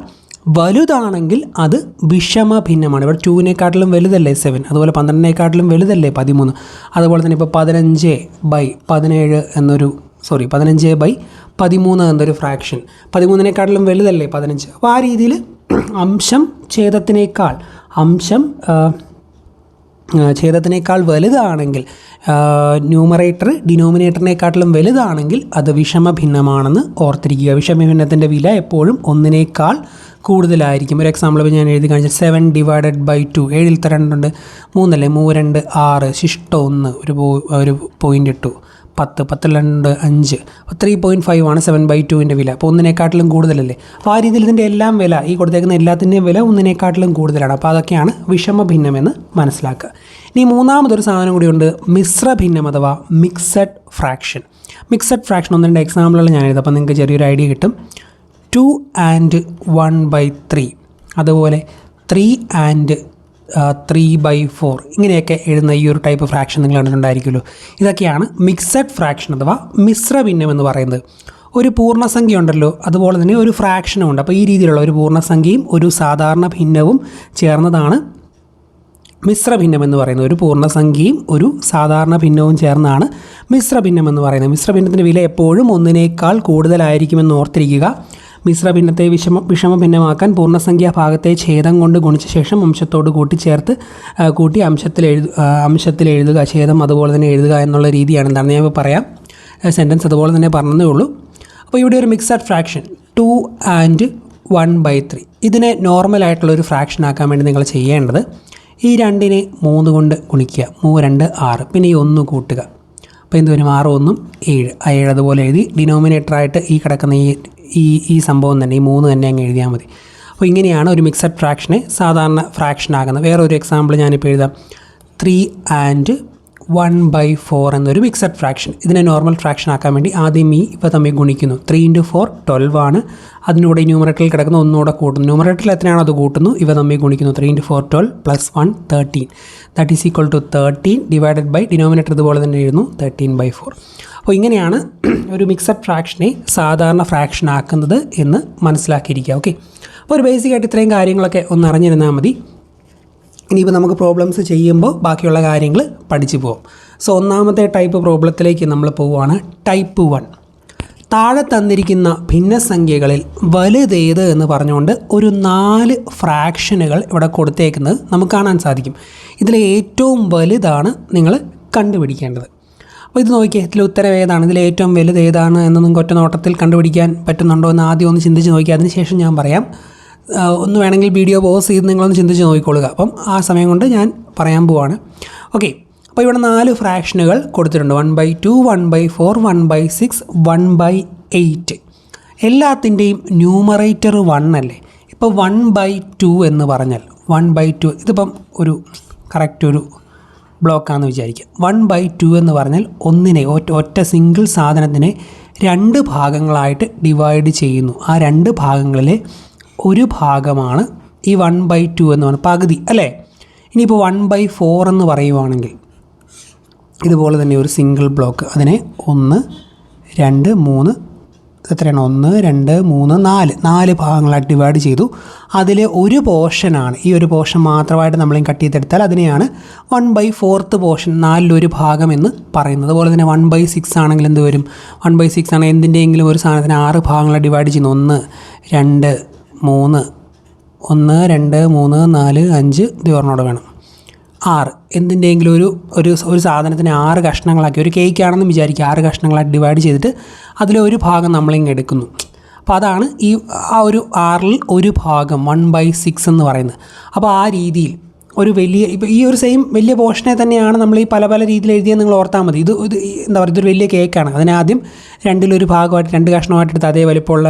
വലുതാണെങ്കിൽ അത് വിഷമ ഭിന്നമാണ്. ഇവിടെ 2-നേക്കാട്ടിലും വലുതല്ലേ 7, അതുപോലെ 12-നേക്കാട്ടിലും വലുതല്ലേ 13. അതുപോലെ തന്നെ ഇപ്പോൾ 15/17 എന്നൊരു 15/13 എന്നൊരു ഫ്രാക്ഷൻ, 13-നേക്കാട്ടിലും വലുതല്ലേ 15. അപ്പോൾ ആ രീതിയിൽ അംശം ഛേദത്തിനേക്കാൾ, ഛേദത്തിനേക്കാൾ വലുതാണെങ്കിൽ ന്യൂമറേറ്റർ ഡിനോമിനേറ്ററിനെക്കാട്ടിലും വലുതാണെങ്കിൽ അത് വിഷമഭിന്നമാണെന്ന് ഓർത്തിരിക്കുക. വിഷമഭിന്നത്തിൻ്റെ വില എപ്പോഴും ഒന്നിനേക്കാൾ കൂടുതലായിരിക്കും. ഒരു എക്സാമ്പിൾ ഞാൻ എഴുതി കാണിച്ചാൽ 7/2 7 2 3 3 6 ശിഷ്ട 1 ഒരു പോയിൻ്റ് ഇട്ടു 10 10 2 5 3.5 ആണ് 7/2 വില. അപ്പോൾ ഒന്നിനെക്കാട്ടിലും കൂടുതലല്ലേ. അപ്പോൾ ആ രീതിയിൽ ഇതിൻ്റെ എല്ലാം വില ഈ കൊടുത്തേക്കുന്ന എല്ലാത്തിൻ്റെയും വില ഒന്നിനെക്കാട്ടിലും കൂടുതലാണ്. അപ്പോൾ അതൊക്കെയാണ് വിഷമഭിന്നമെന്ന് മനസ്സിലാക്കുക. ഇനി മൂന്നാമതൊരു സാധനം കൂടിയുണ്ട്, മിശ്രഭിന്നം അഥവാ മിക്സഡ് ഫ്രാക്ഷൻ. മിക്സഡ് ഫ്രാക്ഷൻ 1-2 എക്സാമ്പിളുകൾ ഞാൻ എഴുതാം. അപ്പോൾ നിങ്ങൾക്ക് ചെറിയൊരു ഐഡിയ കിട്ടും. 2 and 1/3 അതുപോലെ 3 and 3/4 ഇങ്ങനെയൊക്കെ എഴുതുന്ന ഈ ഒരു ടൈപ്പ് ഫ്രാക്ഷൻ നിങ്ങൾ കണ്ടിട്ടുണ്ടായിരിക്കുമല്ലോ. ഇതൊക്കെയാണ് മിക്സഡ് ഫ്രാക്ഷൻ അഥവാ മിശ്രഭിന്നം എന്ന് പറയുന്നത്. ഒരു പൂർണ്ണസംഖ്യ ഉണ്ടല്ലോ, അതുപോലെ തന്നെ ഒരു ഫ്രാക്ഷനും ഉണ്ട്. അപ്പോൾ ഈ രീതിയിലുള്ള ഒരു പൂർണ്ണസംഖ്യയും ഒരു സാധാരണ ഭിന്നവും ചേർന്നതാണ് മിശ്രഭിന്നം എന്ന് പറയുന്നത്. ഒരു പൂർണ്ണസംഖ്യയും ഒരു സാധാരണ ഭിന്നവും ചേർന്നാണ് മിശ്രഭിന്നം എന്ന് പറയുന്നത്. മിശ്രഭിന്നത്തിൻ്റെ വില എപ്പോഴും ഒന്നിനേക്കാൾ കൂടുതലായിരിക്കുമെന്ന് ഓർത്തിരിക്കുക. മിശ്രഭിന്നത്തെ വിഷമഭിന്നമാക്കാൻ പൂർണ്ണസംഖ്യാ ഭാഗത്തെ ഛേദം കൊണ്ട് ഗുണിച്ച ശേഷം അംശത്തോട് കൂട്ടി അംശത്തിൽ എഴുതുക, ഛേദം അതുപോലെ തന്നെ എഴുതുക എന്നുള്ള രീതിയാണ്. എന്താണെന്ന് ഞാൻ പറയാം, സെൻറ്റൻസ് അതുപോലെ തന്നെ പറഞ്ഞതേ ഉള്ളൂ. അപ്പോൾ ഇവിടെ ഒരു മിക്സഡ് ഫ്രാക്ഷൻ 2 and 1/3 ഇതിനെ നോർമലായിട്ടുള്ളൊരു ഫ്രാക്ഷൻ ആക്കാൻ വേണ്ടി നിങ്ങൾ ചെയ്യേണ്ടത് ഈ 2നെ 3 കൊണ്ട് ഗുണിക്കുക. 3 2 6 പിന്നെ ഈ 1 കൂട്ടുക. അപ്പോൾ എന്ത് വരും? 6 1 7 7 അതുപോലെ എഴുതി ഡിനോമിനേറ്ററായിട്ട് ഈ കിടക്കുന്ന ഈ സംഭവം തന്നെ ഈ 3 തന്നെ അങ്ങ് എഴുതിയാൽ മതി. അപ്പോൾ ഇങ്ങനെയാണ് ഒരു മിക്സഡ് ഫ്രാക്ഷനെ സാധാരണ ഫ്രാക്ഷൻ ആകുന്നത്. വേറൊരു എക്സാമ്പിൾ ഞാനിപ്പോൾ എഴുതാം. 3 and 1/4 എന്നൊരു മിക്സഡ് ഫ്രാക്ഷൻ. ഇതിനെ നോർമൽ ഫ്രാക്ഷൻ ആക്കാൻ വേണ്ടി ആദ്യം ഇവ തമ്മിൽ ഗുണിക്കുന്നു. 3 × 4 12 ആണ്. അതിനൂടെ ന്യൂമറേറ്ററിൽ കിടക്കുന്ന ഒന്നുകൂടെ കൂട്ടുന്നു. ന്യൂമറേറ്ററിൽ എത്രയാണോ അത് കൂട്ടുന്നു. ഇവ തമ്മിൽ ഗുണിക്കുന്നു. 3 × 4 12 + 1 13 that is equal to 13 divided by denominator ഇതുപോലെ തന്നെ എഴുതുന്നു 13/4. അപ്പോൾ ഇങ്ങനെയാണ് ഒരു മിക്സഡ് ഫ്രാക്ഷനെ സാധാരണ ഫ്രാക്ഷൻ ആക്കുന്നത് എന്ന് മനസ്സിലാക്കിയിരിക്കുക. ഓക്കെ, അപ്പോൾ ഒരു ബേസിക്കായിട്ട് ഇത്രയും കാര്യങ്ങളൊക്കെ ഒന്ന് അറിഞ്ഞിരുന്നാൽ മതി. ഇനിയിപ്പോൾ നമുക്ക് പ്രോബ്ലംസ് ചെയ്യുമ്പോൾ ബാക്കിയുള്ള കാര്യങ്ങൾ പഠിച്ചു പോകും. സോ ഒന്നാമത്തെ ടൈപ്പ് പ്രോബ്ലത്തിലേക്ക് നമ്മൾ പോവുകയാണ്. ടൈപ്പ് 1. താഴെ തന്നിരിക്കുന്ന ഭിന്നസംഖ്യകളിൽ വലുതേത് എന്ന് പറഞ്ഞുകൊണ്ട് ഒരു 4 ഫ്രാക്ഷനുകൾ ഇവിടെ കൊടുത്തേക്കുന്നത് നമുക്ക് കാണാൻ സാധിക്കും. ഇതിലെ ഏറ്റവും വലുതാണ് നിങ്ങൾ കണ്ടുപിടിക്കേണ്ടത്. അപ്പോൾ ഇത് നോക്കിയേ, ഇതിൽ ഉത്തരം ഏതാണ്, ഇതിൽ ഏറ്റവും വലുത് ഏതാണ് എന്ന് നിങ്ങൾക്ക് ഒറ്റ നോട്ടത്തിൽ കണ്ടുപിടിക്കാൻ പറ്റുന്നുണ്ടോ എന്ന് ആദ്യം ഒന്ന് ചിന്തിച്ച് നോക്കി. അതിനുശേഷം ഞാൻ പറയാം. ഒന്ന് വേണമെങ്കിൽ വീഡിയോ പോസ് ചെയ്ത് നിങ്ങളൊന്ന് ചിന്തിച്ച് നോക്കിക്കൊള്ളുക. അപ്പം ആ സമയം കൊണ്ട് ഞാൻ പറയാൻ പോവാണ്. ഓക്കെ, അപ്പോൾ ഇവിടെ 4 ഫ്രാക്ഷനുകൾ കൊടുത്തിട്ടുണ്ട്. 1/2 1/4 1/6 1/8. എല്ലാത്തിൻ്റെയും ന്യൂമറേറ്റർ 1 അല്ലേ. ഇപ്പോൾ 1/2 എന്ന് പറഞ്ഞാൽ 1/2 ഇതിപ്പം ഒരു കറക്റ്റ് ഒരു ബ്ലോക്കാണെന്ന് വിചാരിക്കുക. 1/2 എന്ന് പറഞ്ഞാൽ ഒറ്റ സിംഗിൾ സാധനത്തിനെ 2 ഭാഗങ്ങളായിട്ട് ഡിവൈഡ് ചെയ്യുന്നു. ആ 2 ഭാഗങ്ങളിലെ ഒരു ഭാഗമാണ് ഈ 1/2 എന്ന് പറഞ്ഞാൽ പകുതി അല്ലേ. ഇനിയിപ്പോൾ 1/4 എന്ന് പറയുവാണെങ്കിൽ ഇതുപോലെ തന്നെ ഒരു സിംഗിൾ ബ്ലോക്ക്, അതിനെ 1 2 3 എത്രയാണ് 1 2 3 4 ഭാഗങ്ങളായിട്ട് ഡിവൈഡ് ചെയ്തു. അതിലെ ഒരു പോർഷനാണ്, ഈ ഒരു പോർഷൻ മാത്രമായിട്ട് നമ്മളെയും കട്ട് ചെയ്തെടുത്താൽ അതിനെയാണ് 1/4 പോർഷൻ 4 ഭാഗം എന്ന് പറയുന്നത്. അതുപോലെ തന്നെ 1/6 ആണെങ്കിൽ എന്ത് വരും? 1/6 ആണ് എന്തിൻ്റെയെങ്കിലും ഒരു സാധനത്തിന് 6 ഭാഗങ്ങളായിട്ട് ഡിവൈഡ് ചെയ്യുന്നു. 1 2 3 1 2 3 4 5 ഇത് പറഞ്ഞോട് വേണം 6. എന്തിൻ്റെയെങ്കിലും ഒരു സാധനത്തിന് 6 കഷ്ണങ്ങളാക്കി, ഒരു കേക്കാണെന്ന് വിചാരിക്കുക, 6 കഷ്ണങ്ങളായിട്ട് ഡിവൈഡ് ചെയ്തിട്ട് അതിലെ ഒരു ഭാഗം നമ്മളിങ്ങ് എടുക്കുന്നു. അപ്പോൾ അതാണ് ആ ഒരു 6ൽ ഒരു ഭാഗം 1/6 എന്ന് പറയുന്നത്. അപ്പോൾ ആ രീതിയിൽ ഒരു വലിയ ഇപ്പോൾ ഈ ഒരു സെയിം വലിയ പോർഷനെ തന്നെയാണ് നമ്മൾ ഈ പല രീതിയിൽ എഴുതിയാൽ നിങ്ങൾ ഓർത്താൽ മതി. ഇത് എന്താ പറയുക, ഇതൊരു വലിയ കേക്കാണ്. അതിനാദ്യം 2 ഭാഗമായിട്ട് 2 കഷ്ണമായിട്ട് എടുത്ത് അതേ വലിപ്പമുള്ള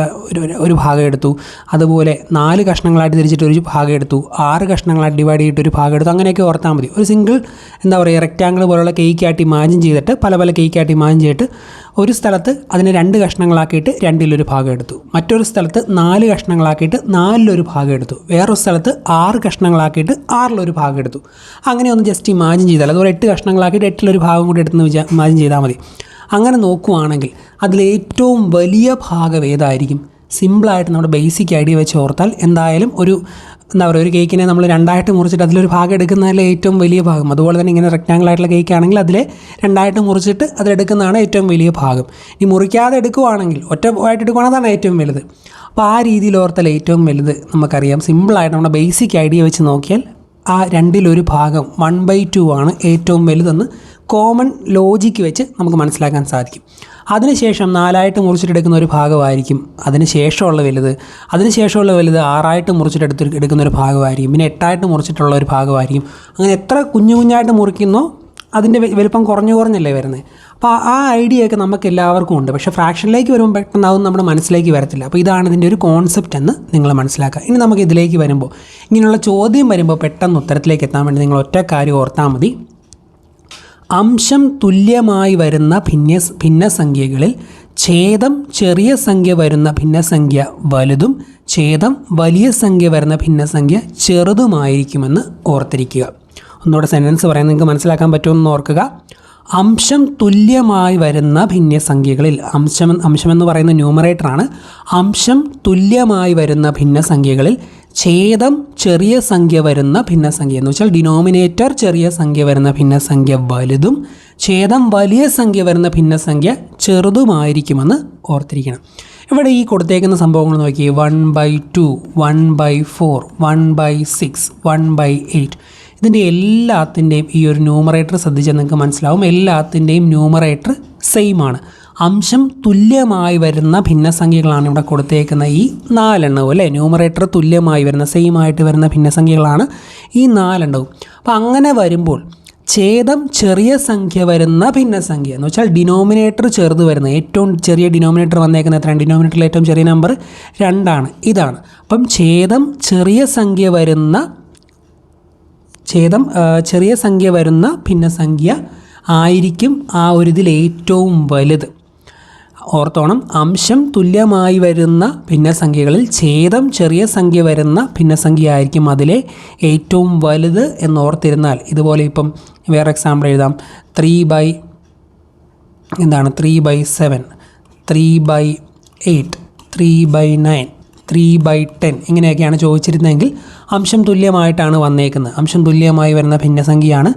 ഒരു ഭാഗം എടുത്തു. അതുപോലെ 4 കഷ്ണങ്ങളായിട്ട് തിരിച്ചിട്ട് ഒരു ഭാഗം എടുത്തു. 6 കഷ്ണങ്ങളായിട്ട് ഡിവൈഡ് ചെയ്തിട്ട് ഒരു ഭാഗം എടുത്തു. അങ്ങനെയൊക്കെ ഓർത്താൽ മതി. ഒരു സിംഗിൾ എന്താ പറയുക റെക്റ്റാങ്കിൾ പോലുള്ള കേക്കായിട്ട് ഇമാജിൻ ചെയ്തിട്ട് പല കേക്കായിട്ട് ഇമാജിൻ ചെയ്തിട്ട് ഒരു സ്ഥലത്ത് അതിനെ 2 കഷ്ണങ്ങളാക്കിയിട്ട് 2 ഭാഗം എടുത്തു. മറ്റൊരു സ്ഥലത്ത് 4 കഷ്ണങ്ങളാക്കിയിട്ട് 4 ഭാഗം എടുത്തു. വേറൊരു സ്ഥലത്ത് 6 കഷ്ണങ്ങളാക്കിയിട്ട് 6 ഭാഗം എടുത്തു. അങ്ങനെ ഒന്ന് ജസ്റ്റ് ഇമാജിൻ ചെയ്താൽ, അതുപോലെ 8 കഷ്ണങ്ങളാക്കിയിട്ട് 8 ഭാഗം കൂടി എടുത്തെന്ന് ഇമാജിൻ ചെയ്താൽ മതി. അങ്ങനെ നോക്കുവാണെങ്കിൽ അതിലേറ്റവും വലിയ ഭാഗം ഏതായിരിക്കും? സിമ്പിളായിട്ട് നമ്മുടെ ബേസിക് ഐഡിയ വെച്ച് ഓർത്താൽ എന്തായാലും എന്താ പറയുക, ഒരു കേക്കിനെ നമ്മൾ 2ആയിട്ട് മുറിച്ചിട്ട് അതിലൊരു ഭാഗം എടുക്കുന്നതിലെ ഏറ്റവും വലിയ ഭാഗം. അതുപോലെ തന്നെ ഇങ്ങനെ റെക്റ്റാങ്കിൾ ആയിട്ടുള്ള കേക്ക് ആണെങ്കിൽ അതിലെ 2ആയിട്ട് മുറിച്ചിട്ട് അതിലെടുക്കുന്നതാണ് ഏറ്റവും വലിയ ഭാഗം. ഈ മുറിക്കാതെ എടുക്കുവാണെങ്കിൽ ഒറ്റയായിട്ട് എടുക്കുകയാണെങ്കിൽ അതാണ് ഏറ്റവും വലുത്. അപ്പോൾ ആ രീതിയിൽ ഓർത്താൽ ഏറ്റവും വലുത് നമുക്കറിയാം. സിമ്പിളായിട്ട് നമ്മുടെ ബേസിക് ഐഡിയ വെച്ച് നോക്കിയാൽ ആ രണ്ടിലൊരു ഭാഗം 1/2 ആണ് ഏറ്റവും വലുതെന്ന് കോമൺ ലോജിക്ക് വെച്ച് നമുക്ക് മനസ്സിലാക്കാൻ സാധിക്കും. അതിനുശേഷം 4ആയിട്ട് മുറിച്ചിട്ടെടുക്കുന്ന ഒരു ഭാഗമായിരിക്കും അതിനുശേഷമുള്ള വലുത്. അതിനുശേഷമുള്ള വലുത് 6ആയിട്ട് എടുക്കുന്ന ഒരു ഭാഗമായിരിക്കും. പിന്നെ 8ആയിട്ട് മുറിച്ചിട്ടുള്ള ഒരു ഭാഗമായിരിക്കും. അങ്ങനെ എത്ര കുഞ്ഞായിട്ട് മുറിക്കുന്നോ അതിൻ്റെ വലുപ്പം കുറഞ്ഞല്ലേ വരുന്നത്. അപ്പോൾ ആ ഐഡിയയൊക്കെ നമുക്ക് എല്ലാവർക്കും ഉണ്ട്. പക്ഷേ ഫ്രാക്ഷനിലേക്ക് വരുമ്പോൾ പെട്ടെന്ന് അതൊന്നും നമ്മുടെ മനസ്സിലേക്ക് വരത്തില്ല. അപ്പോൾ ഇതാണ് ഇതിൻ്റെ ഒരു കോൺസെപ്റ്റ് എന്ന് നിങ്ങൾ മനസ്സിലാക്കുക. ഇനി നമുക്ക് ഇതിലേക്ക് വരുമ്പോൾ, ഇങ്ങനെയുള്ള ചോദ്യം വരുമ്പോൾ പെട്ടെന്ന് ഉത്തരത്തിലേക്ക് എത്താൻ വേണ്ടി നിങ്ങൾ ഒറ്റ കാര്യം ഓർത്താൽ മതി. അംശം തുല്യമായി വരുന്ന ഭിന്നസംഖ്യകളിൽ ഛേദം ചെറിയ സംഖ്യ വരുന്ന ഭിന്നസംഖ്യ വലുതും ഛേദം വലിയ സംഖ്യ വരുന്ന ഭിന്നസംഖ്യ ചെറുതുമായിരിക്കുമെന്ന് ഓർത്തിരിക്കുക. ഒന്നുകൂടെ സെൻറ്റൻസ് പറയാൻ നിങ്ങൾക്ക് മനസ്സിലാക്കാൻ പറ്റുമെന്ന് ഓർക്കുക. അംശം തുല്യമായി വരുന്ന ഭിന്നസംഖ്യകളിൽ, അംശമെന്ന് പറയുന്ന ന്യൂമറേറ്ററാണ്. അംശം തുല്യമായി വരുന്ന ഭിന്നസംഖ്യകളിൽ ഛേദം ചെറിയ സംഖ്യ വരുന്ന ഭിന്നസംഖ്യ എന്ന് വെച്ചാൽ ഡിനോമിനേറ്റർ ചെറിയ സംഖ്യ വരുന്ന ഭിന്നസംഖ്യ വലുതും ഛേദം വലിയ സംഖ്യ വരുന്ന ഭിന്നസംഖ്യ ചെറുതുമായിരിക്കുമെന്ന് ഓർത്തിരിക്കണം. ഇവിടെ ഈ കൊടുത്തേക്കുന്ന സംഭവങ്ങൾ നോക്കി, 1/2, 1/4, 1/6, 1/8. ഇതിൻ്റെ എല്ലാത്തിൻ്റെയും ഈ ഒരു ന്യൂമറേറ്റർ ശ്രദ്ധിച്ചാൽ നിങ്ങൾക്ക് മനസ്സിലാവും. എല്ലാത്തിൻ്റെയും ന്യൂമറേറ്റർ സെയിം ആണ്. അംശം തുല്യമായി വരുന്ന ഭിന്നസംഖ്യകളാണ് ഇവിടെ കൊടുത്തേക്കുന്ന ഈ 4 എണ്ണവും അല്ലേ. ന്യൂമറേറ്റർ തുല്യമായി വരുന്ന സെയിം ആയിട്ട് വരുന്ന ഭിന്നസംഖ്യകളാണ് ഈ 4 എണ്ണവും. അപ്പോൾ അങ്ങനെ വരുമ്പോൾ ഛേദം ചെറിയ സംഖ്യ വരുന്ന ഭിന്നസംഖ്യ എന്ന് വെച്ചാൽ ഡിനോമിനേറ്റർ ചെറുത് വരുന്ന, ഏറ്റവും ചെറിയ ഡിനോമിനേറ്റർ വന്നേക്കുന്ന എത്രയാണ്? ഡിനോമിനേറ്ററിൽ ഏറ്റവും ചെറിയ നമ്പർ 2 ആണ്. ഇതാണ്. അപ്പം ഛേദം ചെറിയ സംഖ്യ വരുന്ന ഭിന്നസംഖ്യ ആയിരിക്കും ആ ഒരു ഇതിൽ ഏറ്റവും വലുത്. ഓർത്തോണം, അംശം തുല്യമായി വരുന്ന ഭിന്നസംഖ്യകളിൽ ഛേദം ചെറിയ സംഖ്യ വരുന്ന ഭിന്നസംഖ്യ ആയിരിക്കും അതിലെ ഏറ്റവും വലുത് എന്നോർത്തിരുന്നാൽ, ഇതുപോലെ ഇപ്പം വേറെ എക്സാമ്പിൾ എഴുതാം. 3/7, 3/7, 3/8, 3/9, 3/10 ഇങ്ങനെയൊക്കെയാണ് ചോദിച്ചിരുന്നതെങ്കിൽ അംശം തുല്യമായിട്ടാണ് വന്നേക്കുന്നത്. അംശം തുല്യമായി വരുന്ന ഭിന്നസംഖ്യയാണ്.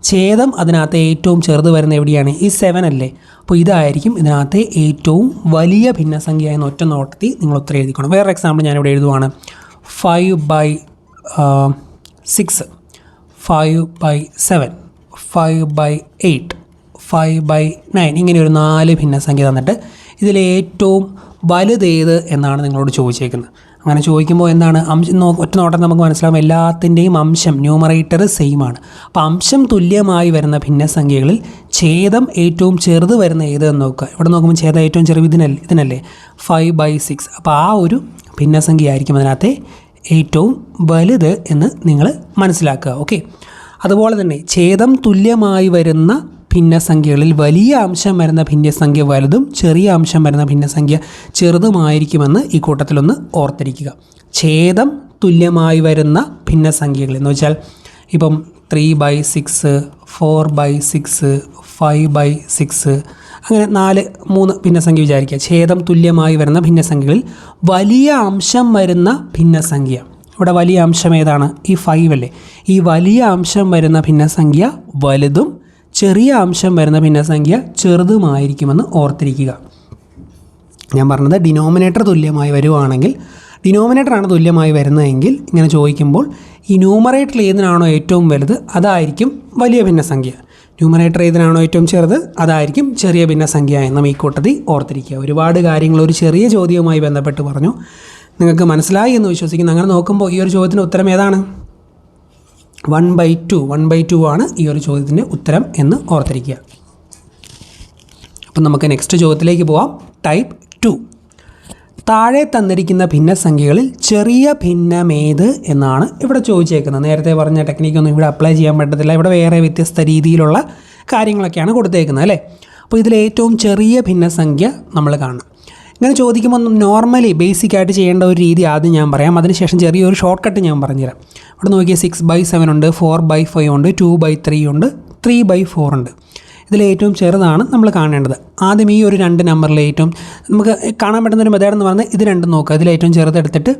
ഛേദം അതിനകത്ത് ഏറ്റവും ചെറുത് വരുന്ന എവിടെയാണ്? ഈ 7 അല്ലേ. അപ്പോൾ ഇതായിരിക്കും ഇതിനകത്ത് ഏറ്റവും വലിയ ഭിന്നസംഖ്യ എന്ന് ഒറ്റ നോട്ടത്തിൽ നിങ്ങൾ ഉത്തരം എഴുതിക്കണം. വേറെ എക്സാമ്പിൾ ഞാനിവിടെ എഴുതുവാണ്. 5/6, 5/7, 5/8, 5/9 ഇങ്ങനെ ഒരു 4 ഭിന്നസംഖ്യ തന്നിട്ട് ഇതിലേറ്റവും വലുതേത് എന്നാണ് നിങ്ങളോട് ചോദിച്ചേക്കുന്നത്. അങ്ങനെ ചോദിക്കുമ്പോൾ എന്താണ് ഒറ്റ നോട്ടം നമുക്ക് മനസ്സിലാവും, എല്ലാത്തിൻ്റെയും അംശം ന്യൂമറേറ്റർ സെയിം ആണ്. അപ്പോൾ അംശം തുല്യമായി വരുന്ന ഭിന്നസംഖ്യകളിൽ ഛേദം ഏറ്റവും ചെറുത് വരുന്ന ഏതെന്ന് നോക്കുക. ഇവിടെ നോക്കുമ്പോൾ ഛേദം ഏറ്റവും ചെറുത് ഇതിനല്ലേ 5/6. അപ്പോൾ ആ ഒരു ഭിന്നസംഖ്യ ആയിരിക്കും അതിനകത്തെ ഏറ്റവും വലുത് എന്ന് നിങ്ങൾ മനസ്സിലാക്കുക. ഓക്കെ. അതുപോലെ തന്നെ ഛേദം തുല്യമായി വരുന്ന ഭിന്നസംഖ്യകളിൽ വലിയ അംശം വരുന്ന ഭിന്നസംഖ്യ വലുതും ചെറിയ അംശം വരുന്ന ഭിന്നസംഖ്യ ചെറുതുമായിരിക്കുമെന്ന് ഈ കൂട്ടത്തിലൊന്ന് ഓർത്തിരിക്കുക. ഛേദം തുല്യമായി വരുന്ന ഭിന്നസംഖ്യകൾ എന്ന് വെച്ചാൽ ഇപ്പം 3/6, 4/6, 5/6 അങ്ങനെ 3 ഭിന്നസംഖ്യ വിചാരിക്കുക. ഛേദം തുല്യമായി വരുന്ന ഭിന്നസംഖ്യകളിൽ വലിയ അംശം വരുന്ന ഭിന്നസംഖ്യ, ഇവിടെ വലിയ അംശം ഏതാണ്? ഈ 5 അല്ലേ. ഈ വലിയ അംശം വരുന്ന ഭിന്നസംഖ്യ വലുതും ചെറിയ അംശം വരുന്ന ഭിന്നസംഖ്യ ചെറുതുമായിരിക്കുമെന്ന് ഓർത്തിരിക്കുക. ഞാൻ പറഞ്ഞത് ഡിനോമിനേറ്റർ തുല്യമായി വരുവാണെങ്കിൽ, ഡിനോമിനേറ്ററാണ് തുല്യമായി വരുന്നതെങ്കിൽ ഇങ്ങനെ ചോദിക്കുമ്പോൾ ഈ ന്യൂമറേറ്ററിൽ ഏതിനാണോ ഏറ്റവും വലുത് അതായിരിക്കും വലിയ ഭിന്നസംഖ്യ, ന്യൂമറേറ്റർ ഏതിനാണോ ഏറ്റവും ചെറുത് അതായിരിക്കും ചെറിയ ഭിന്നസംഖ്യ എന്നും ഈ കൂട്ടത്തിൽ ഓർത്തിരിക്കുക. ഒരുപാട് കാര്യങ്ങൾ ഒരു ചെറിയ ചോദ്യവുമായി ബന്ധപ്പെട്ട് പറഞ്ഞു, നിങ്ങൾക്ക് മനസ്സിലായി എന്ന് വിശ്വസിക്കുന്നു. അങ്ങനെ നോക്കുമ്പോൾ ഈ ഒരു ചോദ്യത്തിൻ്റെ ഉത്തരം ഏതാണ്? 1/2 ആണ് ഈ ഒരു ചോദ്യത്തിൻ്റെ ഉത്തരം എന്ന് ഓർത്തിരിക്കുക. അപ്പം നമുക്ക് നെക്സ്റ്റ് ചോദ്യത്തിലേക്ക് പോവാം. ടൈപ്പ് 2. താഴെ തന്നിരിക്കുന്ന ഭിന്നസംഖ്യകളിൽ ചെറിയ ഭിന്നമേത് എന്നാണ് ഇവിടെ ചോദിച്ചേക്കുന്നത്. നേരത്തെ പറഞ്ഞ ടെക്നിക്കൊന്നും ഇവിടെ അപ്ലൈ ചെയ്യാൻ പറ്റത്തില്ല. ഇവിടെ വേറെ വ്യത്യസ്ത രീതിയിലുള്ള കാര്യങ്ങളൊക്കെയാണ് കൊടുത്തേക്കുന്നത് അല്ലേ. അപ്പോൾ ഇതിൽ ഏറ്റവും ചെറിയ ഭിന്നസംഖ്യ നമ്മൾ കാണണം. ഇങ്ങനെ ചോദിക്കുമ്പോൾ നോർമലി ബേസിക്കായിട്ട് ചെയ്യേണ്ട ഒരു രീതി ആദ്യം ഞാൻ പറയാം, അതിനുശേഷം ചെറിയൊരു ഷോർട്ട് കട്ട് ഞാൻ പറഞ്ഞുതരാം. ഇവിടെ നോക്കിയാൽ 6/7 ഉണ്ട്, 4/5 ഉണ്ട്, 2/3 ഉണ്ട്, 3/4 ഉണ്ട്. ഇതിൽ ഏറ്റവും ചെറുതാണ് നമ്മൾ കാണേണ്ടത്. ആദ്യം ഈ ഒരു 2 നമ്പറിൽ ഏറ്റവും നമുക്ക് കാണാൻ പറ്റുന്ന ഒരു മെത്തേഡ് എന്ന് പറഞ്ഞാൽ ഇത് രണ്ടും നോക്കുക. ഇതിൽ ഏറ്റവും ചെറുതെടുത്തിട്ട്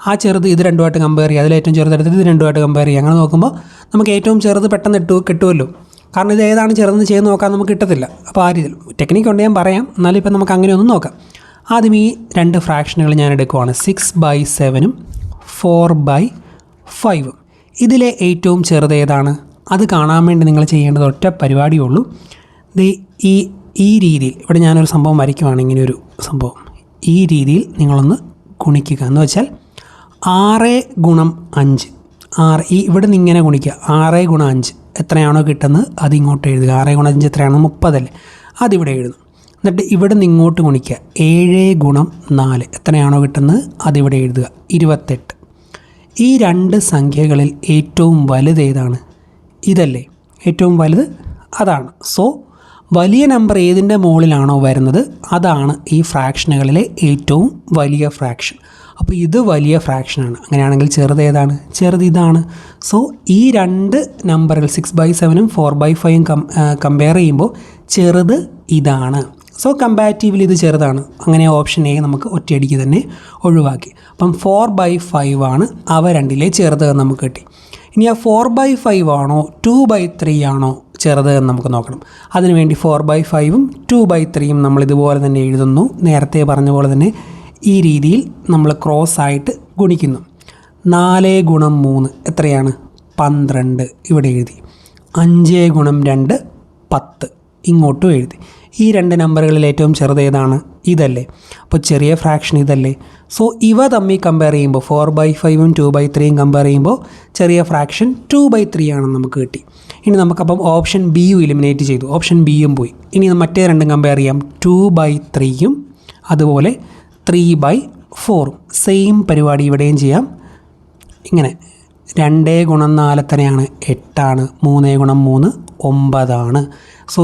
ആ ചെറുത് ഇത് രണ്ടുമായിട്ട് കമ്പയർ ചെയ്യുക, അതിലേറ്റവും ചെറുതെടുത്തിട്ട് ഇത് രണ്ടുമായിട്ട് കമ്പയർ ചെയ്യുക. അങ്ങനെ നോക്കുമ്പോൾ നമുക്ക് ഏറ്റവും ചെറുത് പെട്ടെന്ന് കിട്ടുമല്ലോ. കാരണം ഇത് ഏതാണ് ചെറുതെന്ന് ചെയ്ത് നോക്കാൻ നമുക്ക് കിട്ടത്തില്ല. അപ്പോൾ ആ രീതിയിൽ ടെക്നിക്ക് ഉണ്ട് ഞാൻ പറയാം, എന്നാലും ഇപ്പം നമുക്ക് അങ്ങനെ ഒന്ന് നോക്കാം. ആദ്യം ഈ 2 ഫ്രാക്ഷനുകൾ ഞാൻ എടുക്കുവാണ്. 6/7 ഉം 4/5. ഇതിലെ ഏറ്റവും ചെറുത് ഏതാണ്? അത് കാണാൻ വേണ്ടി നിങ്ങൾ ചെയ്യേണ്ടത് ഒറ്റ പരിപാടിയേ ഉള്ളൂ. ഈ രീതിയിൽ ഇവിടെ ഞാനൊരു സംഭവം വരയ്ക്കുവാണ്, ഇങ്ങനെയൊരു സംഭവം. ഈ രീതിയിൽ നിങ്ങളൊന്ന് ഗുണിക്കുക. എന്ന് വെച്ചാൽ 6 ഗുണം 5, ഇവിടെ നിന്ന് ഇങ്ങനെ ഗുണിക്കുക. 6 ഗുണം 5 എത്രയാണോ കിട്ടുന്നത് അതിങ്ങോട്ട് എഴുതുക. 6 ഗുണം 5 എത്രയാണ്? 30 അല്ലേ? അതിവിടെ എഴുതും. എന്നിട്ട് ഇവിടെ നിന്ന് ഇങ്ങോട്ട് ഗുണിക്കുക. 7 ഗുണം 4 എത്രയാണോ കിട്ടുന്നത് അതിവിടെ എഴുതുക. 28. ഈ രണ്ട് സംഖ്യകളിൽ ഏറ്റവും വലുത് ഏതാണ്? ഇതല്ലേ ഏറ്റവും വലുത്? അതാണ്. സോ വലിയ നമ്പർ ഏതിൻ്റെ മുകളിലാണോ വരുന്നത് അതാണ് ഈ ഫ്രാക്ഷനുകളിലെ ഏറ്റവും വലിയ ഫ്രാക്ഷൻ. അപ്പോൾ ഇത് വലിയ ഫ്രാക്ഷനാണ്. അങ്ങനെയാണെങ്കിൽ ചെറുത് ഏതാണ്? ചെറുത് ഇതാണ്. സോ ഈ രണ്ട് നമ്പറുകൾ 6/7ഉം 4/5ഉം കമ്പയർ ചെയ്യുമ്പോൾ ചെറുത് ഇതാണ്. സോ കമ്പാരിറ്റീവ്ലി ഇത് ചെറുതാണ്. അങ്ങനെ ഓപ്ഷൻ എ നമുക്ക് ഒറ്റയടിക്ക് തന്നെ ഒഴിവാക്കി. അപ്പം 4/5 ആണ് അവ രണ്ടിലെ ചെറുത് എന്ന് നമുക്ക് കിട്ടി. ഇനി ആ 4/5 ആണോ 2/3 ആണോ ചെറുത് എന്ന് നമുക്ക് നോക്കണം. അതിനുവേണ്ടി 4/5ഉം 2/3ഉം നമ്മൾ ഇതുപോലെ തന്നെ എഴുതുന്നു. നേരത്തെ പറഞ്ഞ പോലെ തന്നെ ഈ രീതിയിൽ നമ്മൾ ക്രോസ് ആയിട്ട് ഗുണിക്കുന്നു. 4 ഗുണം 3 എത്രയാണ്? 12 ഇവിടെ എഴുതി. 5 ഗുണം 2 10 ഇങ്ങോട്ടും എഴുതി. ഈ രണ്ട് നമ്പറുകളിൽ ഏറ്റവും ചെറുത് ഏതാണ്? ഇതല്ലേ. അപ്പോൾ ചെറിയ ഫ്രാക്ഷൻ ഇതല്ലേ. സോ ഇവ തമ്മിൽ കമ്പയർ ചെയ്യുമ്പോൾ 4/5ഉം 2/3ഉം കമ്പയർ ചെയ്യുമ്പോൾ ചെറിയ ഫ്രാക്ഷൻ 2/3 ആണെന്ന് നമുക്ക് കിട്ടി. ഇനി നമുക്കപ്പം ഓപ്ഷൻ ബിയും എലിമിനേറ്റ് ചെയ്തു. ഓപ്ഷൻ ബിയും പോയി. ഇനി മറ്റേ രണ്ടും കമ്പയർ ചെയ്യാം. 2/3ഉം അതുപോലെ 3/4ഉം. സെയിം പരിപാടി ഇവിടെയും ചെയ്യാം. ഇങ്ങനെ 2 ഗുണം 4 എത്രയാണ്? 8ആണ്. 3 ഗുണം 3 9ആണ്. സോ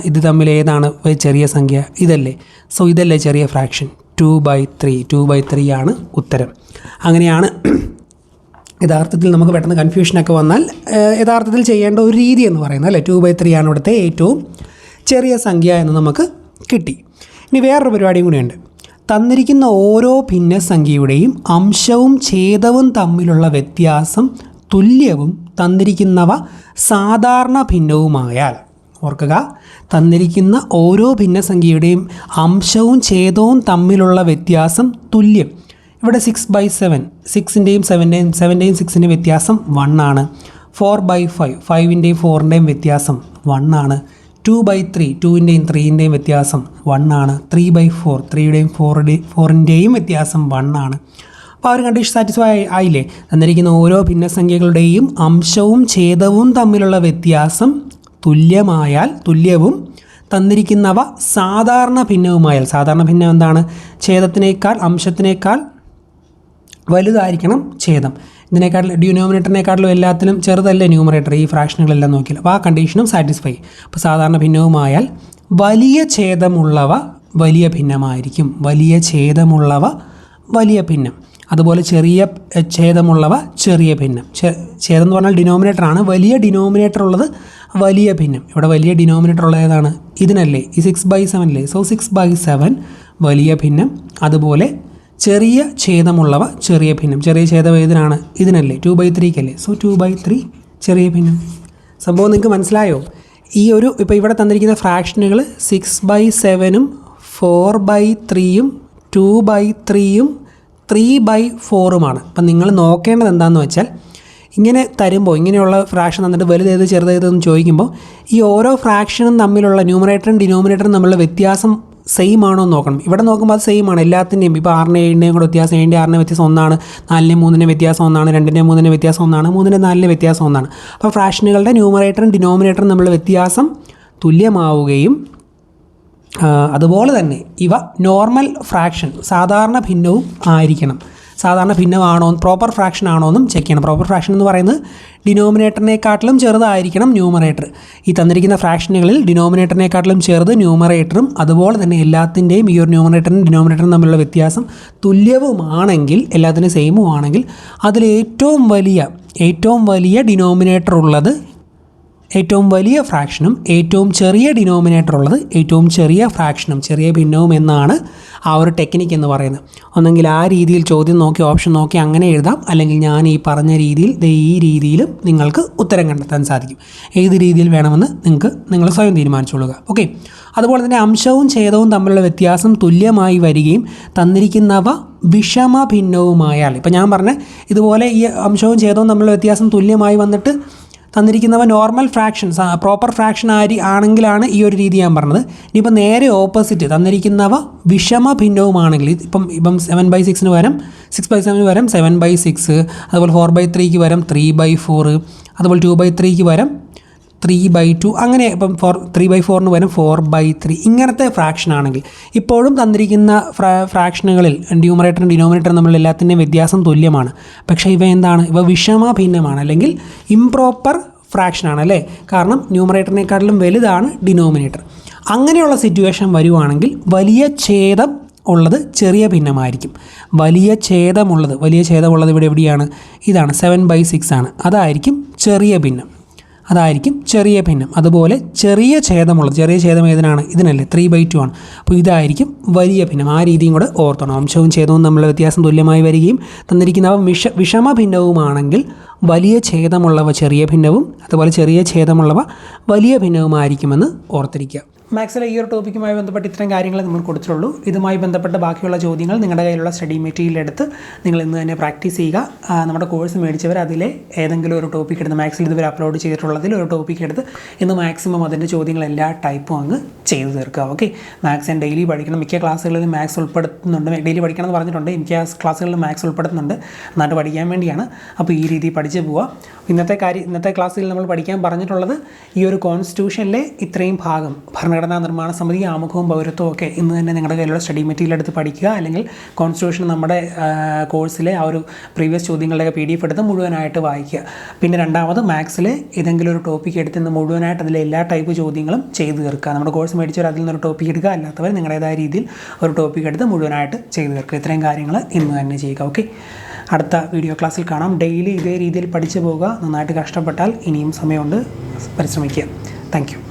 ഇത് തമ്മിൽ ഏതാണ് ചെറിയ സംഖ്യ? ഇതല്ലേ. സോ ഇതല്ലേ ചെറിയ ഫ്രാക്ഷൻ? 2/3 ആണ് ഉത്തരം. അങ്ങനെയാണ് യഥാർത്ഥത്തിൽ നമുക്ക് പെട്ടെന്ന് കൺഫ്യൂഷനൊക്കെ വന്നാൽ യഥാർത്ഥത്തിൽ ചെയ്യേണ്ട ഒരു രീതി എന്ന് പറയുന്നത് അല്ലേ. 2/3 ആണ് ഇവിടുത്തെ ഏറ്റവും ചെറിയ സംഖ്യ എന്ന് നമുക്ക് കിട്ടി. ഇനി വേറൊരു പരിപാടിയും കൂടിയുണ്ട്. തന്നിരിക്കുന്ന ഓരോ ഭിന്നസംഖ്യയുടെയും അംശവും ഛേദവും തമ്മിലുള്ള വ്യത്യാസം തുല്യവും തന്നിരിക്കുന്നവ സാധാരണ ഭിന്നവുമായാൽ, ഓർക്കുക, തന്നിരിക്കുന്ന ഓരോ ഭിന്നസംഖ്യയുടെയും അംശവും ഛേദവും തമ്മിലുള്ള വ്യത്യാസം തുല്യം. ഇവിടെ 6/7, 6ൻ്റെയും 7ൻ്റെയും 6ൻ്റെയും വ്യത്യാസം 1 ആണ്. 4/5, 5ൻ്റെയും 4ൻ്റെയും വ്യത്യാസം 1 ആണ്. 2/3, 2ൻ്റെയും 3ൻ്റെയും വ്യത്യാസം 1 ആണ്. 3/4, 3യുടെയും 4ൻ്റെയും വ്യത്യാസം 1 ആണ്. അപ്പോൾ ആ ഒരു കണ്ടീഷൻ സാറ്റിസ്ഫൈ ആയില്ലേ. തന്നിരിക്കുന്ന ഓരോ ഭിന്നസംഖ്യകളുടെയും അംശവും ഛേദവും തമ്മിലുള്ള വ്യത്യാസം തുല്യവും തന്നിരിക്കുന്നവ സാധാരണ ഭിന്നവുമായാൽ, സാധാരണ ഭിന്നം എന്താണ്? ഛേദത്തിനേക്കാൾ അംശത്തിനേക്കാൾ വലുതായിരിക്കണം ഛേദം. ഡിനോമിനേറ്ററിനെക്കാട്ടിലും എല്ലാത്തിനും ചെറുതല്ലേ ന്യൂമറേറ്റർ, ഈ ഫ്രാക്ഷനുകളെല്ലാം നോക്കിയാൽ. അപ്പോൾ ആ കണ്ടീഷനും സാറ്റിസ്ഫൈ. അപ്പോൾ സാധാരണ ഭിന്നവുമായാൽ വലിയ ഛേദമുള്ളവ വലിയ ഭിന്നമായിരിക്കും. വലിയ ഛേദമുള്ളവ വലിയ ഭിന്നം. അതുപോലെ ചെറിയ ഛേദമുള്ളവ ചെറിയ ഭിന്നം. ഛേദം എന്ന് പറഞ്ഞാൽ ഡിനോമിനേറ്ററാണ്. വലിയ ഡിനോമിനേറ്റർ ഉള്ളത് വലിയ ഭിന്നം. ഇവിടെ വലിയ ഡിനോമിനേറ്റർ ഉള്ള ഏതാണ്? ഇതിനല്ലേ, ഈ 6/7 അല്ലേ. സോ 6/7 വലിയ ഭിന്നം. അതുപോലെ ചെറിയ ഛേദമുള്ളവ ചെറിയ ഭിന്നം. ചെറിയ ഛേദം ഏതിനാണ്? ഇതിനല്ലേ, 2/3ക്കല്ലേ. സോ 2/3 ചെറിയ ഭിന്നം. സംഭവം നിങ്ങൾക്ക് മനസ്സിലായോ? ഇപ്പോൾ ഇവിടെ തന്നിരിക്കുന്ന ഫ്രാക്ഷനുകൾ 6/7ഉം 4/3ഉം 2/3ഉം 3/4ഉമാണ്. അപ്പം നിങ്ങൾ നോക്കേണ്ടത് എന്താണെന്ന് വെച്ചാൽ, ഇങ്ങനെ തരുമ്പോൾ ഇങ്ങനെയുള്ള ഫ്രാക്ഷൻ തന്നിട്ട് വലുതേത് ചെറുതേതെന്ന് ചോദിക്കുമ്പോൾ ഈ ഓരോ ഫ്രാക്ഷനും തമ്മിലുള്ള ന്യൂമറേറ്ററും ഡിനോമിനേറ്ററും തമ്മിലുള്ള വ്യത്യാസം സെയിം ആണോ എന്ന് നോക്കണം. ഇവിടെ നോക്കുമ്പോൾ അത് സെയിം ആണ് എല്ലാത്തിൻ്റെയും. ഇപ്പോൾ 6ൻ്റെയും 7ൻ്റെയും കൂടെ വ്യത്യാസം, 7ൻ്റെയും 6ൻ്റെയും വ്യത്യാസം 1 ആണ്. 4ൻ്റെയും 3ൻ്റെയും വ്യത്യാസം 1 ആണ്. 2ൻ്റെയും 3ൻ്റെയും വ്യത്യാസം 1 ആണ്. 3ൻ്റെയും 4ൻ്റെയും വ്യത്യാസം 1 ആണ്. അപ്പോൾ ഫ്രാക്ഷനുകളുടെ ന്യൂമറേറ്ററും ഡിനോമിനേറ്ററും തമ്മിലുള്ള വ്യത്യാസം തുല്യമാവുകയും അതുപോലെ തന്നെ ഇവ നോർമൽ ഫ്രാക്ഷൻ സാധാരണ ഭിന്നവും ആയിരിക്കണം. സാധാരണ ഭിന്നമാണോ, പ്രോപ്പർ ഫ്രാക്ഷൻ ആണോ എന്നും ചെക്ക് ചെയ്യണം. പ്രോപ്പർ ഫ്രാക്ഷൻ എന്ന് പറയുന്നത് ഡിനോമിനേറ്ററിനെക്കാട്ടിലും ചെറുതായിരിക്കണം ന്യൂമറേറ്റർ. ഈ തന്നിരിക്കുന്ന ഫ്രാക്ഷനുകളിൽ ഡിനോമിനേറ്ററിനെക്കാട്ടിലും ചെറുത് ന്യൂമറേറ്ററും അതുപോലെ തന്നെ എല്ലാത്തിൻ്റെയും ഈ ഒരു ന്യൂമറേറ്ററും ഡിനോമിനേറ്ററും തമ്മിലുള്ള വ്യത്യാസം തുല്യവുമാണെങ്കിൽ, എല്ലാത്തിനും സെയിമും ആണെങ്കിൽ, അതിൽ ഏറ്റവും വലിയ ഡിനോമിനേറ്റർ ഉള്ളത് ഏറ്റവും വലിയ ഫ്രാക്ഷനും ഏറ്റവും ചെറിയ ഡിനോമിനേറ്റർ ഉള്ളത് ഏറ്റവും ചെറിയ ഫ്രാക്ഷനും ചെറിയ ഭിന്നവും എന്നാണ് ആ ഒരു ടെക്നിക്ക് എന്ന് പറയുന്നത്. ഒന്നെങ്കിൽ ആ രീതിയിൽ ചോദ്യം നോക്കി ഓപ്ഷൻ നോക്കി അങ്ങനെ എഴുതാം, അല്ലെങ്കിൽ ഞാൻ ഈ പറഞ്ഞ രീതിയിൽ ഈ രീതിയിലും നിങ്ങൾക്ക് ഉത്തരം കണ്ടെത്താൻ സാധിക്കും. ഏത് രീതിയിൽ വേണമെന്ന് നിങ്ങൾ സ്വയം തീരുമാനിച്ചുകൊള്ളുക. ഓക്കെ. അതുപോലെ തന്നെ അംശവും ഛേദവും തമ്മിലുള്ള വ്യത്യാസം തുല്യമായി വരികയും തന്നിരിക്കുന്നവ വിഷമ ഭിന്നവുമായാൽ, ഇപ്പം ഞാൻ പറഞ്ഞ ഇതുപോലെ ഈ അംശവും ഛേദവും തമ്മിലുള്ള വ്യത്യാസം തുല്യമായി വന്നിട്ട് തന്നിരിക്കുന്നവ നോർമൽ ഫ്രാക്ഷൻസ് പ്രോപ്പർ ഫ്രാക്ഷൻ ആണെങ്കിലാണ് ഈ ഒരു രീതി ഞാൻ പറഞ്ഞത്. ഇനിയിപ്പോൾ നേരെ ഓപ്പോസിറ്റ് തന്നിരിക്കുന്നവ വിഷമ ഭിന്നവുമാണെങ്കിൽ, ഇപ്പം 7/6 പകരം 6/7 പകരം 7/6, അതുപോലെ 4/3 പകരം 3/4, അതുപോലെ 2/3 പകരം 3/2, അങ്ങനെ ഇപ്പം 3/4 പകരം 4/3, ഇങ്ങനത്തെ ഫ്രാക്ഷൻ ആണെങ്കിൽ ഇപ്പോഴും തന്നിരിക്കുന്ന ഫ്രാക്ഷനുകളിൽ ന്യൂമറേറ്ററും ഡിനോമിനേറ്ററും തമ്മിൽ എല്ലാത്തിൻ്റെയും വ്യത്യാസം തുല്യമാണ്. പക്ഷേ ഇവ എന്താണ്? ഇവ വിഷമ ഭിന്നമാണ്, അല്ലെങ്കിൽ ഇംപ്രോപ്പർ ഫ്രാക്ഷനാണ് അല്ലേ? കാരണം ന്യൂമറേറ്ററിനെക്കാട്ടിലും വലുതാണ് ഡിനോമിനേറ്റർ. അങ്ങനെയുള്ള സിറ്റുവേഷൻ വരുവാണെങ്കിൽ വലിയ ഛേദം ഉള്ളത് ചെറിയ ഭിന്നമായിരിക്കും. വലിയ ഛേദമുള്ളത് ഇവിടെ എവിടെയാണ്? ഇതാണ് 7/6 ആണ്. അതായിരിക്കും ചെറിയ ഭിന്നം. അതുപോലെ ചെറിയ ഛേദം ഏതിനാണ്? ഇതിനല്ലേ, 3/2 ആണ്. അപ്പോൾ ഇതായിരിക്കും വലിയ ഭിന്നം. ആ രീതിയും കൂടെ ഓർത്തോണം. അംശവും ഛേദവും തമ്മിലുള്ള വ്യത്യാസം തുല്യമായി വരികയും തന്നിരിക്കുന്നവ വിഷമ ഭിന്നവുമാണെങ്കിൽ വലിയ ഛേദമുള്ളവ ചെറിയ ഭിന്നവും, അതുപോലെ ചെറിയ ഛേദമുള്ളവ വലിയ ഭിന്നവുമായിരിക്കുമെന്ന് ഓർത്തിരിക്കുക. മാത്സിലെ ഈ ഒരു ടോപ്പിക്കുമായി ബന്ധപ്പെട്ട് ഇത്തരം കാര്യങ്ങൾ നമ്മൾ കൊടുത്തിട്ടുള്ളൂ. ഇതുമായി ബന്ധപ്പെട്ട ബാക്കിയുള്ള ചോദ്യങ്ങൾ നിങ്ങളുടെ കയ്യിലുള്ള സ്റ്റഡി മെറ്റീരിയൽ എടുത്ത് നിങ്ങൾ ഇന്ന് തന്നെ പ്രാക്ടീസ് ചെയ്യുക. നമ്മുടെ കോഴ്സ് മേടിച്ചവർ അതിലെ ഏതെങ്കിലും ഒരു ടോപ്പിക് എടുത്ത്, മാത്സിൽ ഇതുവരെ അപ്ലോഡ് ചെയ്തിട്ടുള്ളതിൽ ഒരു ടോപ്പിക് എടുത്ത് ഇന്ന് മാക്സിമം അതിൻ്റെ ചോദ്യങ്ങൾ എല്ലാ ടൈപ്പും അങ്ങ് ചെയ്തു തീർക്കുക. ഓക്കെ. മാത്സ് ഞാൻ ഡെയിലി പഠിക്കണം. മിക്ക ക്ലാസ്സുകളിലും മാത്സ് ഉൾപ്പെടുത്തുന്നുണ്ട്. ഡെയിലി പഠിക്കണം എന്ന് പറഞ്ഞിട്ടുണ്ട്. എനിക്ക് ആ ക്ലാസ്സുകളിൽ മാത്സ് ഉൾപ്പെടുത്തുന്നുണ്ട്. നന്നായിട്ട് പഠിക്കാൻ വേണ്ടിയാണ്. അപ്പോൾ ഈ രീതി പഠിച്ച് പോവുക. ഇന്നത്തെ ക്ലാസ്സിൽ നമ്മൾ പഠിക്കാൻ പറഞ്ഞിട്ടുള്ളത് ഈ ഒരു കോൺസ്റ്റിറ്റ്യൂഷനിലെ ഇത്രയും ഭാഗം, ഭരണഘടനാ നിർമ്മാണ സമിതി, ആമുഖവും പൗരത്വവും ഒക്കെ ഇന്ന് തന്നെ നിങ്ങളുടെ കയ്യിലുള്ള സ്റ്റഡി മെറ്റീരിയൽ എടുത്ത് പഠിക്കുക. അല്ലെങ്കിൽ കോൺസ്റ്റിറ്റ്യൂഷൻ നമ്മുടെ കോഴ്സിലെ ആ ഒരു പ്രീവിയസ് ചോദ്യങ്ങളുടെയൊക്കെ PDF എടുത്ത് മുഴുവനായിട്ട് വായിക്കുക. പിന്നെ രണ്ടാമത് മാത്സിൽ ഏതെങ്കിലും ഒരു ടോപ്പിക് എടുത്ത് ഇന്ന് മുഴുവനായിട്ട് അതിലെ എല്ലാ ടൈപ്പ് ചോദ്യങ്ങളും ചെയ്തു തീർക്കുക. നമ്മുടെ കോഴ്സ് മേടിച്ചവർ അതിൽ നിന്നൊരു ടോപ്പിക് എടുക്കുക, അല്ലാത്തവർ നിങ്ങളുടേതായ രീതിയിൽ ഒരു ടോപ്പിക് എടുത്ത് മുഴുവനായിട്ട് ചെയ്തു തീർക്കുക. ഇത്രയും കാര്യങ്ങൾ ഇന്ന് തന്നെ ചെയ്യുക. ഓക്കെ. അടുത്ത വീഡിയോ ക്ലാസ്സിൽ കാണാം. ഡെയിലി ഇതേ രീതിയിൽ പഠിച്ചു പോവുക. നന്നായിട്ട് കഷ്ടപ്പെട്ടാൽ ഇനിയും സമയമുണ്ട്, പരിശ്രമിക്കുക. Thank you.